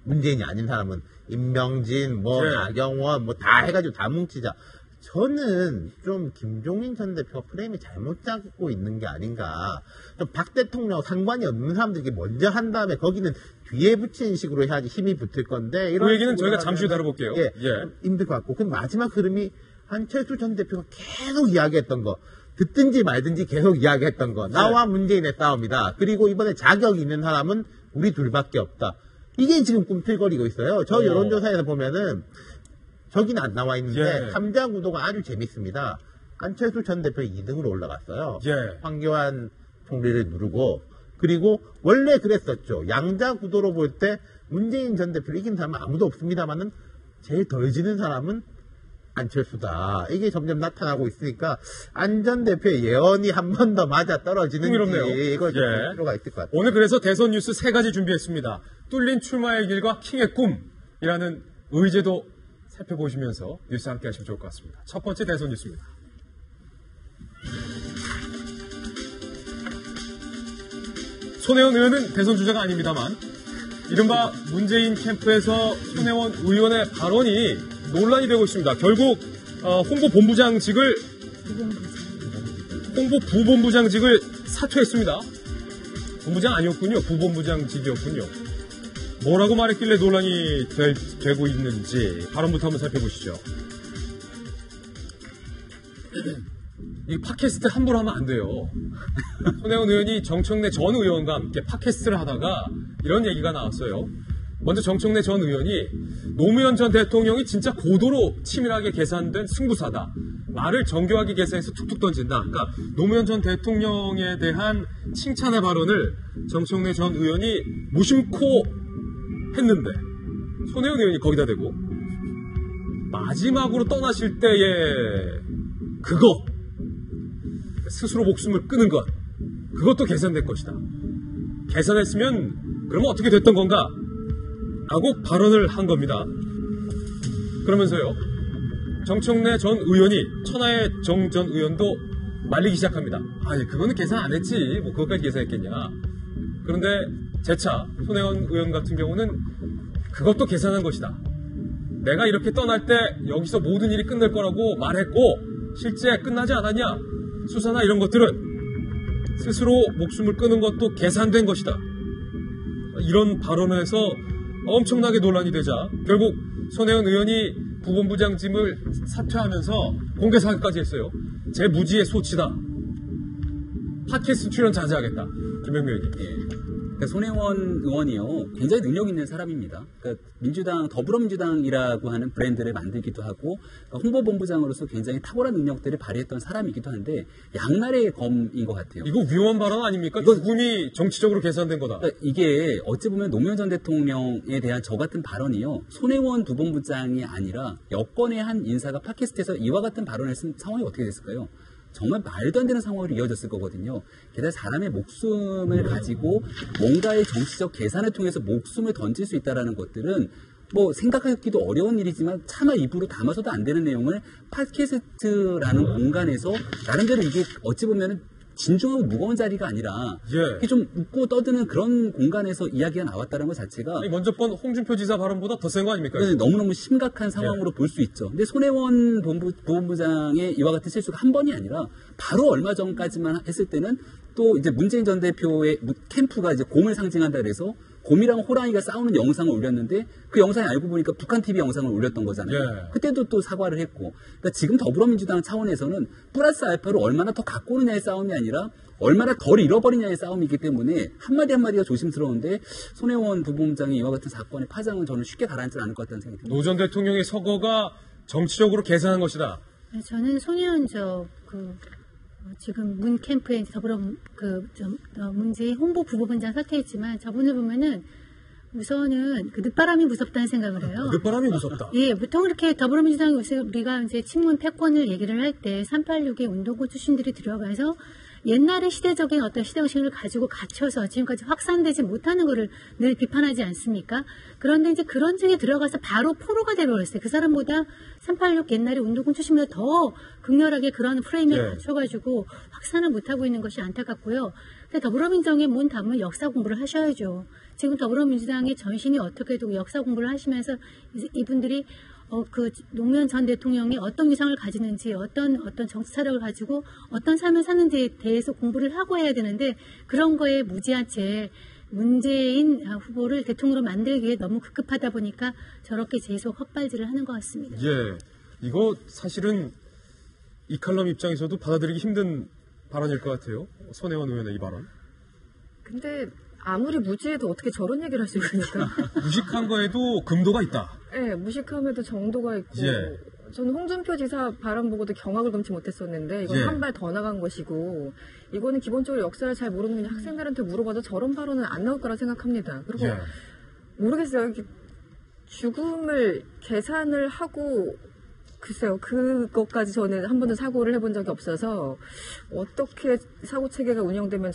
문재인이 아닌 사람은 임명진,
네.
나경원 다 해가지고 다 뭉치자. 저는 좀 김종인 전 대표가 프레임이 잘못 잡고 있는 게 아닌가. 좀 박 대통령 상관이 없는 사람들이 먼저 한 다음에 거기는 뒤에 붙이는 식으로 해야지 힘이 붙을 건데.
그 얘기는 저희가 잠시 후에 다뤄볼게요.
예, 힘들 것 같고. 그럼 마지막 흐름이 한철수 전 대표가 계속 이야기했던 거. 듣든지 말든지 계속 이야기했던 거. 나와 문재인의 싸움이다. 그리고 이번에 자격이 있는 사람은 우리 둘밖에 없다. 이게 지금 꿈틀거리고 있어요. 저 여론조사에서 보면은 저기는 안 나와 있는데 삼자 구도가 아주 재밌습니다. 안철수 전 대표 2등으로 올라갔어요. 황교안 총리를 누르고 그리고 원래 그랬었죠. 양자 구도로 볼 때 문재인 전 대표를 이긴 사람은 아무도 없습니다만은 제일 덜 지는 사람은 안철수다. 이게 점점 나타나고 있으니까 안 전 대표의 예언이 한 번 더 맞아 떨어지는지 이걸 좀 볼 필요가 있을 것 같아요.
오늘 그래서 대선 뉴스 3가지 준비했습니다. 뚫린 출마의 길과 킹의 꿈이라는 의제도 살펴보시면서 뉴스 함께 하시면 좋을 것 같습니다. 첫 번째 대선 뉴스입니다. 손혜원 의원은 대선 주자가 아닙니다만 이른바 문재인 캠프에서 손혜원 의원의 발언이 논란이 되고 있습니다. 결국 홍보부본부장직을 사퇴했습니다. 본부장 아니었군요. 부본부장직이었군요. 뭐라고 말했길래 논란이 되고 있는지 발언부터 한번 살펴보시죠. 이 팟캐스트 함부로 하면 안 돼요. 손혜원 의원이 정청래 전 의원과 함께 팟캐스트를 하다가 이런 얘기가 나왔어요. 먼저 정청래 전 의원이 노무현 전 대통령이 진짜 고도로 치밀하게 계산된 승부사다. 말을 정교하게 계산해서 툭툭 던진다. 그러니까 노무현 전 대통령에 대한 칭찬의 발언을 정청래 전 의원이 무심코 했는데 손혜원 의원이 거기다 대고 마지막으로 떠나실 때의 그거 스스로 목숨을 끊은 것 그것도 계산될 것이다. 계산했으면 그러면 어떻게 됐던 건가? 라고 발언을 한 겁니다. 그러면서요 정청래 전 의원이 천하의 정 전 의원도 말리기 시작합니다. 아니 그거는 계산 안 했지 뭐 그것까지 계산했겠냐. 그런데 재차 손혜원 의원 같은 경우는 그것도 계산한 것이다. 내가 이렇게 떠날 때 여기서 모든 일이 끝날 거라고 말했고 실제 끝나지 않았냐. 수사나 이런 것들은 스스로 목숨을 끊은 것도 계산된 것이다. 이런 발언을 해서 엄청나게 논란이 되자 결국 손혜원 의원이 부본부장직을 사퇴하면서 공개 사과까지 했어요. 제 무지의 소치다. 팟캐스트 출연 자제하겠다. 김병민 의원님.
그러니까 손혜원 의원이요 굉장히 능력 있는 사람입니다. 그러니까 민주당 더불어민주당이라고 하는 브랜드를 만들기도 하고 그러니까 홍보본부장으로서 굉장히 탁월한 능력들을 발휘했던 사람이기도 한데 양날의 검인 것 같아요.
이거 위험한 발언 아닙니까? 죽음이 정치적으로 계산된 거다.
그러니까 이게 어찌 보면 노무현 전 대통령에 대한 저 같은 발언이요 손혜원 부본부장이 아니라 여권의 한 인사가 팟캐스트에서 이와 같은 발언을 쓴 상황이 어떻게 됐을까요? 정말 말도 안 되는 상황으로 이어졌을 거거든요. 게다가 사람의 목숨을 가지고 뭔가의 정치적 계산을 통해서 목숨을 던질 수 있다는 것들은 뭐 생각하기도 어려운 일이지만 차마 입으로 담아서도 안 되는 내용을 팟캐스트라는 공간에서 나름대로 이게 어찌 보면은 진중하고 무거운 자리가 아니라 이게 좀 웃고 떠드는 그런 공간에서 이야기가 나왔다는 것 자체가
먼저 번 홍준표 지사 발언보다 더 센 거 아닙니까?
네, 너무너무 심각한 상황으로 볼 수 있죠. 근데 손혜원 부본부장의 이와 같은 실수가 한 번이 아니라 바로 얼마 전까지만 했을 때는 또 이제 문재인 전 대표의 캠프가 이제 곰을 상징한다 그래서 곰이랑 호랑이가 싸우는 영상을 올렸는데 그 영상이 알고 보니까 북한 TV 영상을 올렸던 거잖아요. 그때도 또 사과를 했고 그러니까 지금 더불어민주당 차원에서는 플러스 알파로 얼마나 더 갖고 오느냐의 싸움이 아니라 얼마나 덜 잃어버리냐의 싸움이기 때문에 한마디 한마디가 조심스러운데 손혜원 부본부장의 이와 같은 사건의 파장은 저는 쉽게 가라앉지 않을 것 같다는 생각이 듭니다.
노 전 대통령의 서거가 정치적으로 계산한 것이다.
저는 손혜원 지금 문 캠프에 문재인 홍보 부본부장 사퇴했지만 저분을 보면은 우선은 그 늦바람이 무섭다는 생각을 해요.
늦바람이 무섭다.
예, 보통 이렇게 더불어민주당 우리가 이제 친문 패권을 얘기를 할 때 386의 운동권 출신들이 들어가서 옛날의 시대적인 어떤 시대의식을 가지고 갇혀서 지금까지 확산되지 못하는 것을 늘 비판하지 않습니까? 그런데 이제 그런 쪽에 들어가서 바로 포로가 되어버렸어요. 그 사람보다 386 옛날에 운동권 출신보다 더 극렬하게 그런 프레임에 갇혀가지고 확산을 못하고 있는 것이 안타깝고요. 근데 더불어민주당의 문 닫으면 역사 공부를 하셔야죠. 지금 더불어민주당의 전신이 어떻게 되고 역사 공부를 하시면서 이분들이 그 노무현 전 대통령이 어떤 위상을 가지는지 어떤 정치 사력을 가지고 어떤 삶을 사는지에 대해서 공부를 하고 해야 되는데 그런 거에 무지한 채 문재인 후보를 대통령으로 만들기 위해 너무 급급하다 보니까 저렇게 계속 헛발질을 하는 것 같습니다.
예, 이거 사실은 이 칼럼 입장에서도 받아들이기 힘든 발언일 것 같아요. 손혜원 의원의 이 발언.
근데 아무리 무지해도 어떻게 저런 얘기를 할 수 있습니까?
무식한 거에도 금도가 있다.
네, 무식함에도 정도가 있고.
예.
저는 홍준표 지사 발언 보고도 경악을 금치 못했었는데 이건 한 발 더 나간 것이고 이거는 기본적으로 역사를 잘 모르는 그냥 학생들한테 물어봐도 저런 발언은 안 나올 거라 생각합니다. 그리고 모르겠어요. 죽음을 계산을 하고 글쎄요. 그것까지 저는 한 번도 사고를 해본 적이 없어서 어떻게 사고 체계가 운영되면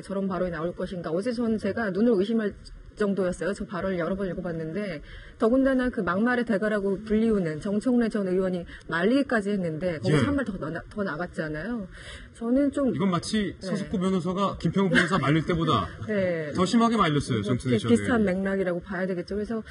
저런 발언이 나올 것인가. 어제 제가 눈을 의심할 정도였어요. 저 발언을 여러 번 읽어봤는데 더군다나 그 막말의 대가라고 불리우는 정청래 전 의원이 말리기까지 했는데 거기서 한 발 더 나갔잖아요. 저는 좀
이건 마치 서석구 변호사가 김평우 변호사 말릴 때보다 더 심하게 말렸어요. 정청래 전
비슷한 맥락이라고 봐야 되겠죠. 그래서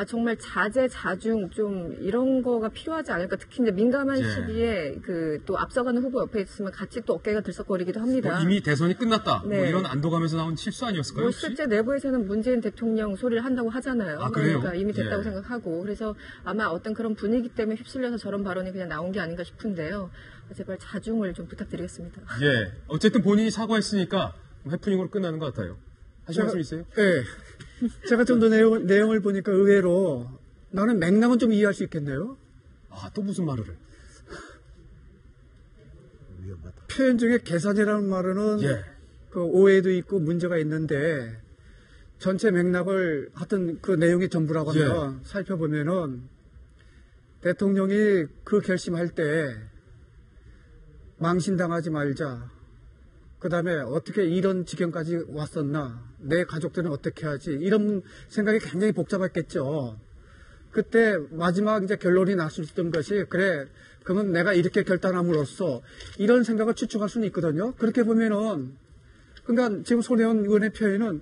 정말 자제 자중 좀 이런 거가 필요하지 않을까. 특히 이제 민감한 시기에 또 앞서가는 후보 옆에 있으면 같이 또 어깨가 들썩거리기도 합니다.
이미 대선이 끝났다. 이런 안도감에서 나온 실수 아니었을까요?
실제 내부에서는 문재인 대통령 소리를 한다고 하잖아요. 그러니까 이미 됐다고 생각하고 그래서 아마 어떤 그런 분위기 때문에 휩쓸려서 저런 발언이 그냥 나온 게 아닌가 싶은데요. 제발 자중을 좀 부탁드리겠습니다.
예, 어쨌든 본인이 사과했으니까 해프닝으로 끝나는 것 같아요. 하실 말씀 있어요?
네. 제가 좀 더 내용을 보니까 의외로 나는 맥락은 좀 이해할 수 있겠네요.
또 무슨 말을 해?
표현 중에 계산이라는 말은 그 오해도 있고 문제가 있는데 전체 맥락을 하여튼 그 내용의 전부라고 하면 살펴보면은 대통령이 그 결심할 때 망신당하지 말자. 그 다음에 어떻게 이런 지경까지 왔었나. 내 가족들은 어떻게 하지. 이런 생각이 굉장히 복잡했겠죠. 그때 마지막 이제 결론이 났었던 것이 그래. 그러면 내가 이렇게 결단함으로써 이런 생각을 추측할 수는 있거든요. 그렇게 보면은 그러니까 지금 손혜원 의원의 표현은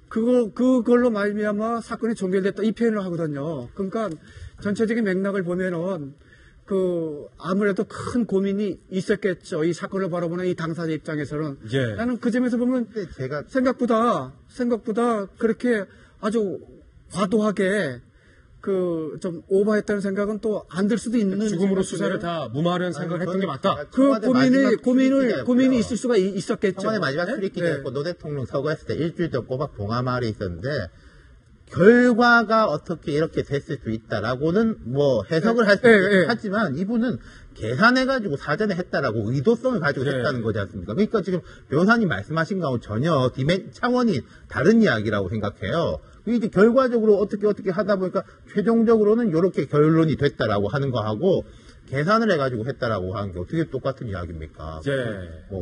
그걸로 말미암아 사건이 종결됐다 이 표현을 하거든요. 그러니까 전체적인 맥락을 보면은 아무래도 큰 고민이 있었겠죠. 이 사건을 바라보는 이 당사자 입장에서는. 나는 그 점에서 보면
제가
생각보다 그렇게 아주 과도하게 좀 오버했다는 생각은 또 안 들 수도 있는.
죽음으로 수사를 다 무마하려는 생각을 했던 게 맞다.
고민이 있을 수가 있었겠죠.
청와대 마지막 출입기자였고 노 대통령 서거했을 때 일주일 동안 꼬박 봉하마을에 있었는데 결과가 어떻게 이렇게 됐을 수 있다라고는 해석을 할 수 있겠죠. 하지만 이분은 계산해가지고 사전에 했다라고 의도성을 가지고 했다는 거지 않습니까? 그러니까 지금 변호사님 말씀하신 거하고 전혀 차원이 다른 이야기라고 생각해요. 이제 결과적으로 어떻게 하다 보니까 최종적으로는 이렇게 결론이 됐다라고 하는 거하고 계산을 해가지고 했다라고 하는 게 어떻게 똑같은 이야기입니까?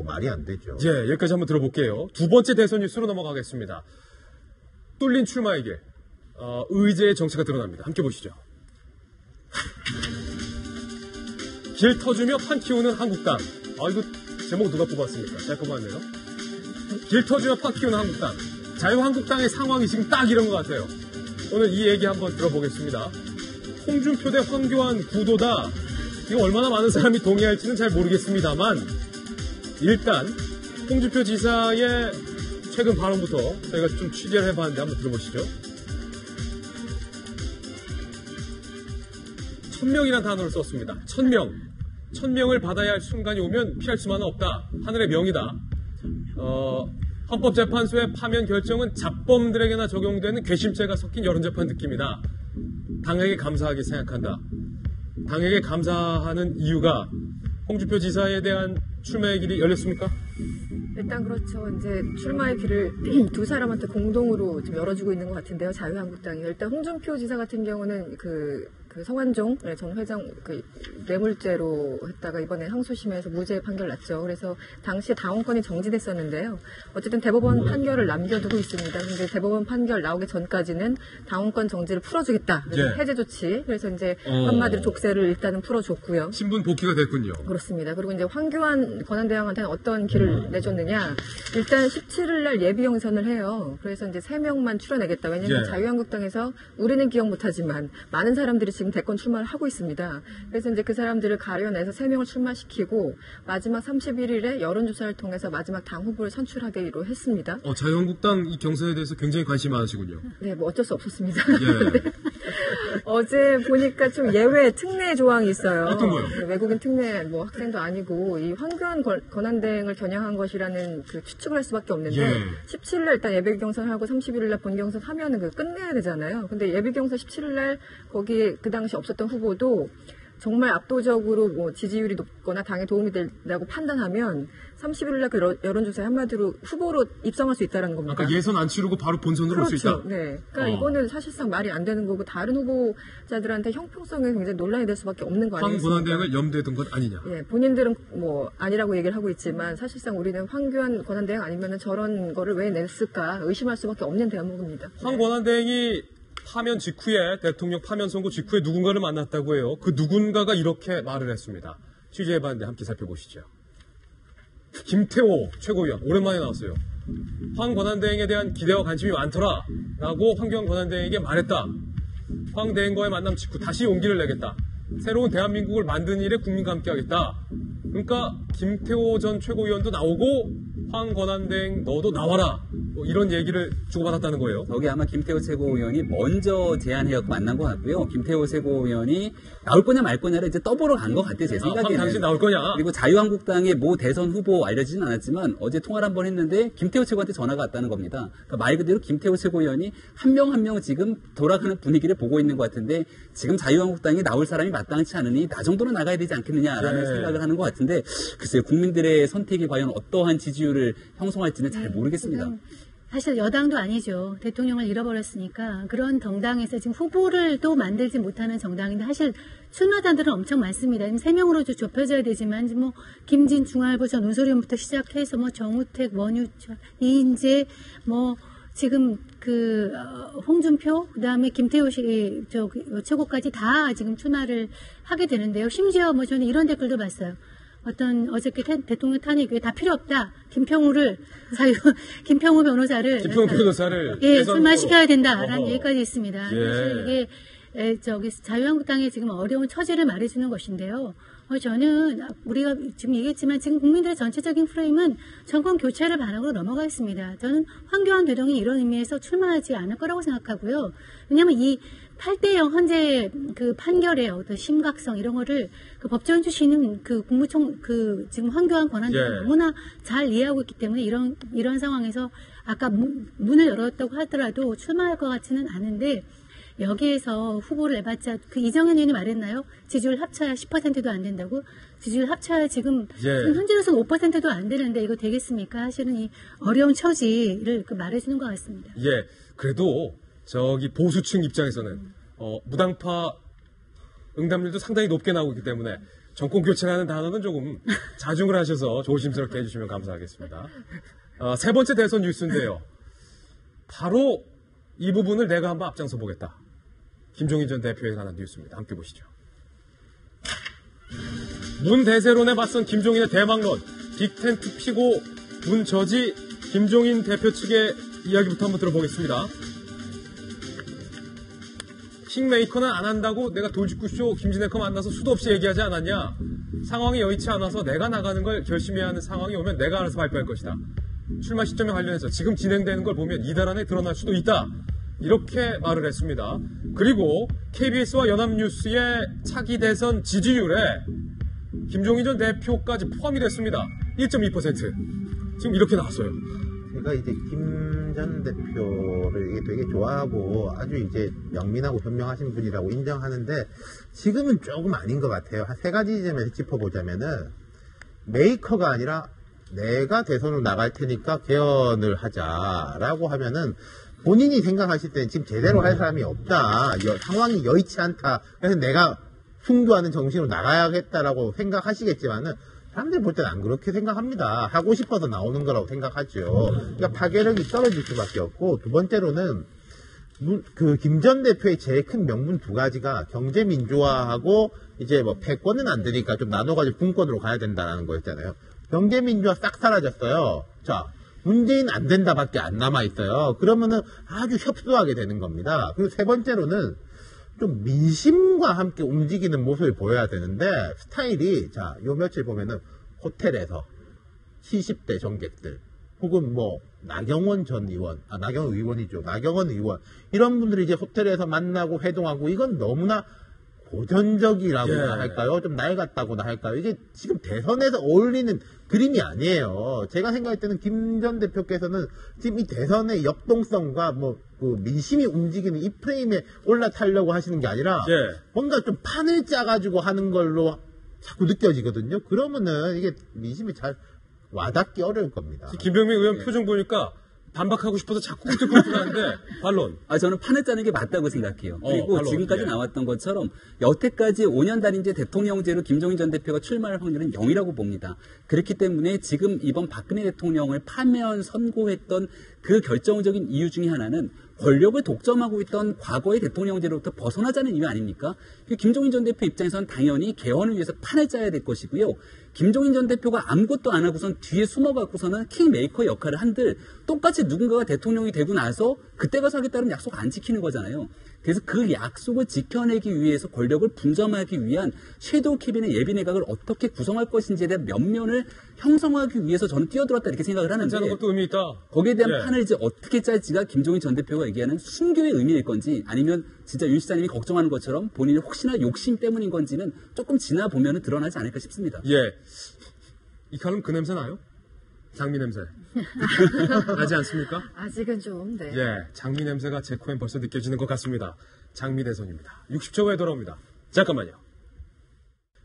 말이 안 되죠.
여기까지 한번 들어볼게요. 두 번째 대선 뉴스로 넘어가겠습니다. 뚫린 출마의 길. 의제의 정체가 드러납니다. 함께 보시죠. 길 터주며 판 키우는 한국당. 이거 제목 누가 뽑았습니까? 제가 뽑았네요. 길 터주며 판 키우는 한국당. 자유한국당의 상황이 지금 딱 이런 것 같아요. 오늘 이 얘기 한번 들어보겠습니다. 홍준표 대 황교안 구도다. 이거 얼마나 많은 사람이 동의할지는 잘 모르겠습니다만 일단 홍준표 지사의 최근 발언부터 저희가 좀 취재를 해봤는데 한번 들어보시죠. 1000명이라는 단어를 썼습니다. 1000명. 1000명을 받아야 할 순간이 오면 피할 수만은 없다. 하늘의 명이다. 헌법재판소의 파면 결정은 잡범들에게나 적용되는 괘씸죄가 섞인 여론재판 느낌이다. 당에게 감사하게 생각한다. 당에게 감사하는 이유가 홍준표 지사에 대한 출마의 길이 열렸습니까?
일단 그렇죠. 이제 출마의 길을 두 사람한테 공동으로 좀 열어주고 있는 것 같은데요. 자유한국당이. 일단 홍준표 지사 같은 경우는 그 그 성완종 전 회장 그 뇌물죄로 했다가 이번에 항소심에서 무죄 판결 났죠. 그래서 당시 당원권이 정지됐었는데요. 어쨌든 대법원 판결을 남겨두고 있습니다. 근데 대법원 판결 나오기 전까지는 당원권 정지를 풀어주겠다. 그래서 해제 조치. 그래서 이제 한마디로 족쇄를 일단은 풀어줬고요.
신분 복귀가 됐군요.
그렇습니다. 그리고 이제 황교안 권한대행한테는 어떤 길을 내줬느냐. 일단 17일 날 예비 경선을 해요. 그래서 이제 3명만 출연하겠다. 왜냐면 자유한국당에서 우리는 기억 못하지만 많은 사람들이 지금 대권 출마를 하고 있습니다. 그래서 이제 그 사람들을 가려내서 3명을 출마시키고 마지막 31일에 여론조사를 통해서 마지막 당 후보를 선출하기로 했습니다.
자유한국당 이 경선에 대해서 굉장히 관심이 많으시군요.
네, 뭐 어쩔 수 없었습니다. 네. 어제 보니까 좀 예외 특례 조항이 있어요.
어떤 거요?
외국인 특례 뭐 학생도 아니고 이 황교안 권한대행을 겨냥한 것이라는 그 추측을 할 수밖에 없는데 17일날 일단 예비 경선하고 31일날 본 경선 하면은 그 끝내야 되잖아요. 근데 예비 경선 17일날 거기에 그 당시 없었던 후보도 정말 압도적으로 뭐 지지율이 높거나 당에 도움이 된다고 판단하면 30일날 그 여론조사에 한마디로 후보로 입성할 수 있다는 겁니다.
아까 예선 안 치르고 바로 본선으로 올 수 있다?
네. 그러니까 이거는 사실상 말이 안 되는 거고 다른 후보자들한테 형평성에 굉장히 논란이 될 수밖에 없는 거 아니겠습니까?
황 권한대행을 염두에 둔 건 아니냐?
예, 본인들은 뭐 아니라고 얘기를 하고 있지만 사실상 우리는 황교안 권한대행 아니면 저런 거를 왜 냈을까 의심할 수밖에 없는 대목입니다.
황 권한대행이 파면 직후에 대통령 파면 선고 직후에 누군가를 만났다고 해요. 그 누군가가 이렇게 말을 했습니다. 취재해봤는데 함께 살펴보시죠. 김태호 최고위원 오랜만에 나왔어요. 황 권한대행에 대한 기대와 관심이 많더라 라고 황교안 권한대행에게 말했다. 황 대행과의 만남 직후 다시 용기를 내겠다. 새로운 대한민국을 만드는 일에 국민과 함께하겠다. 그러니까 김태호 전 최고위원도 나오고 황 권한대행 너도 나와라. 뭐 이런 얘기를 주고받았다는 거예요.
거기 아마 김태호 최고위원이 먼저 제안해갖고 만난 것 같고요. 김태호 최고위원이 나올 거냐 말 거냐를 이제 떠보러 간 것 같아요. 제 생각에는.
당신 나올 거냐?
그리고 자유한국당의 모 대선 후보 알려지진 않았지만 어제 통화를 한번 했는데 김태호 최고한테 전화가 왔다는 겁니다. 그러니까 말 그대로 김태호 최고위원이 한 명 한 명 지금 돌아가는 분위기를 보고 있는 것 같은데 지금 자유한국당에 나올 사람이 마땅치 않으니 나 정도는 나가야 되지 않겠느냐라는 생각을 하는 것 같은데 글쎄요. 국민들의 선택이 과연 어떠한 지지율을 형성할지는 잘 모르겠습니다.
사실 여당도 아니죠. 대통령을 잃어버렸으니까 그런 정당에서 지금 후보를 또 만들지 못하는 정당인데 사실 출마자들은 엄청 많습니다. 3명으로 좁혀져야 되지만 뭐 김진 중앙일보 전 운소리원부터 시작해서 뭐 정우택, 원유철, 이인재 뭐 지금 그 홍준표 그다음에 김태호 씨 최고까지 다 지금 출마를 하게 되는데요. 심지어 뭐 저는 이런 댓글도 봤어요. 어저께 대통령 탄핵에 다 필요 없다. 김평우 변호사를 출마시켜야 된다라는 얘기까지 있습니다. 사실 이게 자유한국당의 지금 어려운 처지를 말해주는 것인데요. 저는 우리가 지금 얘기했지만 지금 국민들의 전체적인 프레임은 정권 교체를 바라고 넘어가 있습니다. 저는 황교안 대통령이 이런 의미에서 출마하지 않을 거라고 생각하고요. 왜냐하면 이 8대0 현재 그 판결의 어떤 심각성 이런 거를 그 법조인 출신은 그 지금 황교안 권한대행을 너무나 잘 이해하고 있기 때문에 이런 상황에서 아까 문을 열었다고 하더라도 출마할 것 같지는 않은데 여기에서 후보를 내봤자 그 이정현 의원이 말했나요? 지지율 합쳐야 10%도 안 된다고? 지지율 합쳐야 지금 현재로서는 5%도 안 되는데 이거 되겠습니까? 사실은 이 어려운 처지를 말해주는 것 같습니다.
그래도 저기 보수층 입장에서는 무당파 응답률도 상당히 높게 나오고 있기 때문에 정권 교체라는 단어는 조금 자중을 하셔서 조심스럽게 해주시면 감사하겠습니다. 세 번째 대선 뉴스인데요. 바로 이 부분을 내가 한번 앞장서 보겠다. 김종인 전 대표에 관한 뉴스입니다. 함께 보시죠. 문 대세론에 맞선 김종인의 대망론, 빅텐트 피고 문 저지 김종인 대표 측의 이야기부터 한번 들어보겠습니다. 킹메이커는 안 한다고 내가 돌직구쇼 김진애커 만나서 수도 없이 얘기하지 않았냐. 상황이 여의치 않아서 내가 나가는 걸 결심해야 하는 상황이 오면 내가 알아서 발표할 것이다. 출마 시점에 관련해서 지금 진행되는 걸 보면 이달 안에 드러날 수도 있다. 이렇게 말을 했습니다. 그리고 KBS와 연합뉴스의 차기 대선 지지율에 김종인 전 대표까지 포함이 됐습니다. 1.2%. 지금 이렇게 나왔어요.
제가 이제 김 전 대표를 되게 좋아하고 아주 이제 영민하고 현명하신 분이라고 인정하는데 지금은 조금 아닌 것 같아요. 한 세 가지 점에서 짚어보자면은 메이커가 아니라 내가 대선으로 나갈 테니까 개헌을 하자라고 하면은 본인이 생각하실 때는 지금 제대로 할 사람이 없다. 상황이 여의치 않다. 그래서 내가 승부하는 정신으로 나가야겠다라고 생각하시겠지만은 사람들이 볼 때는 안 그렇게 생각합니다. 하고 싶어서 나오는 거라고 생각하죠. 그러니까 파괴력이 떨어질 수밖에 없고, 두 번째로는 김 전 대표의 제일 큰 명분 두 가지가 경제 민주화하고 이제 뭐 패권은 안 되니까 좀 나눠가지고 분권으로 가야 된다는 거였잖아요. 경제 민주화 싹 사라졌어요. 자, 문재인 안 된다밖에 안 남아 있어요. 그러면은 아주 협소하게 되는 겁니다. 그리고 세 번째로는 좀 민심과 함께 움직이는 모습을 보여야 되는데, 스타일이, 자, 요 며칠 보면은 호텔에서 70대 정객들, 혹은 뭐, 나경원 의원, 이런 분들이 이제 호텔에서 만나고 회동하고, 이건 너무나 고전적이라고나 할까요? 좀 낡았다고나 할까요? 이게 지금 대선에서 어울리는 그림이 아니에요. 제가 생각할 때는 김 전 대표께서는 지금 이 대선의 역동성과 그 민심이 움직이는 이 프레임에 올라타려고 하시는 게 아니라 뭔가 좀 판을 짜가지고 하는 걸로 자꾸 느껴지거든요. 그러면은 이게 민심이 잘 와닿기 어려울 겁니다.
김병민 의원 표정 보니까 반박하고 싶어서 자꾸 꿀떡꿀떡하는데 반론.
저는 판을 짜는 게 맞다고 생각해요. 그리고 지금까지 나왔던 것처럼 여태까지 5년 단임제 대통령제로 김종인 전 대표가 출마할 확률은 0이라고 봅니다. 그렇기 때문에 지금 이번 박근혜 대통령을 파면 선고했던 그 결정적인 이유 중에 하나는 권력을 독점하고 있던 과거의 대통령제로부터 벗어나자는 이유 아닙니까? 김종인 전 대표 입장에서는 당연히 개헌을 위해서 판을 짜야 될 것이고요. 김종인 전 대표가 아무것도 안 하고선 뒤에 숨어갖고서는 킹메이커 역할을 한들 똑같이 누군가가 대통령이 되고 나서 그때 가서 하겠다는 약속 안 지키는 거잖아요. 그래서 그 약속을 지켜내기 위해서 권력을 분점하기 위한 섀도우 캐비넷 예비내각을 어떻게 구성할 것인지에 대한 면면을 형성하기 위해서 저는 뛰어들었다 이렇게 생각을 하는데
것도 의미 있다.
거기에 대한 판을 이제 어떻게 짤지가 김종인 전 대표가 얘기하는 순교의 의미일 건지 아니면 진짜 윤 시장님이 걱정하는 것처럼 본인이 혹시나 욕심 때문인 건지는 조금 지나 보면 드러나지 않을까 싶습니다.
이 칼럼 그 냄새 나요? 장미 냄새. 나지 않습니까?
아직은 좀, 네.
장미 냄새가 제 코엔 벌써 느껴지는 것 같습니다. 장미 대선입니다. 60초 후에 돌아옵니다. 잠깐만요.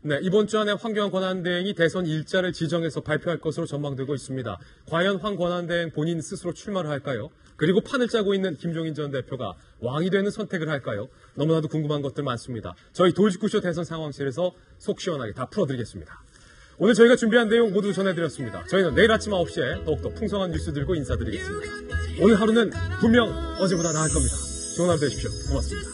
네, 이번 주 안에 황교안 권한대행이 대선 일자를 지정해서 발표할 것으로 전망되고 있습니다. 과연 황 권한대행 본인 스스로 출마를 할까요? 그리고 판을 짜고 있는 김종인 전 대표가 왕이 되는 선택을 할까요? 너무나도 궁금한 것들 많습니다. 저희 돌직구쇼 대선 상황실에서 속 시원하게 다 풀어드리겠습니다. 오늘 저희가 준비한 내용 모두 전해드렸습니다. 저희는 내일 아침 9시에 더욱더 풍성한 뉴스 들고 인사드리겠습니다. 오늘 하루는 분명 어제보다 나을 겁니다. 좋은 하루 되십시오. 고맙습니다.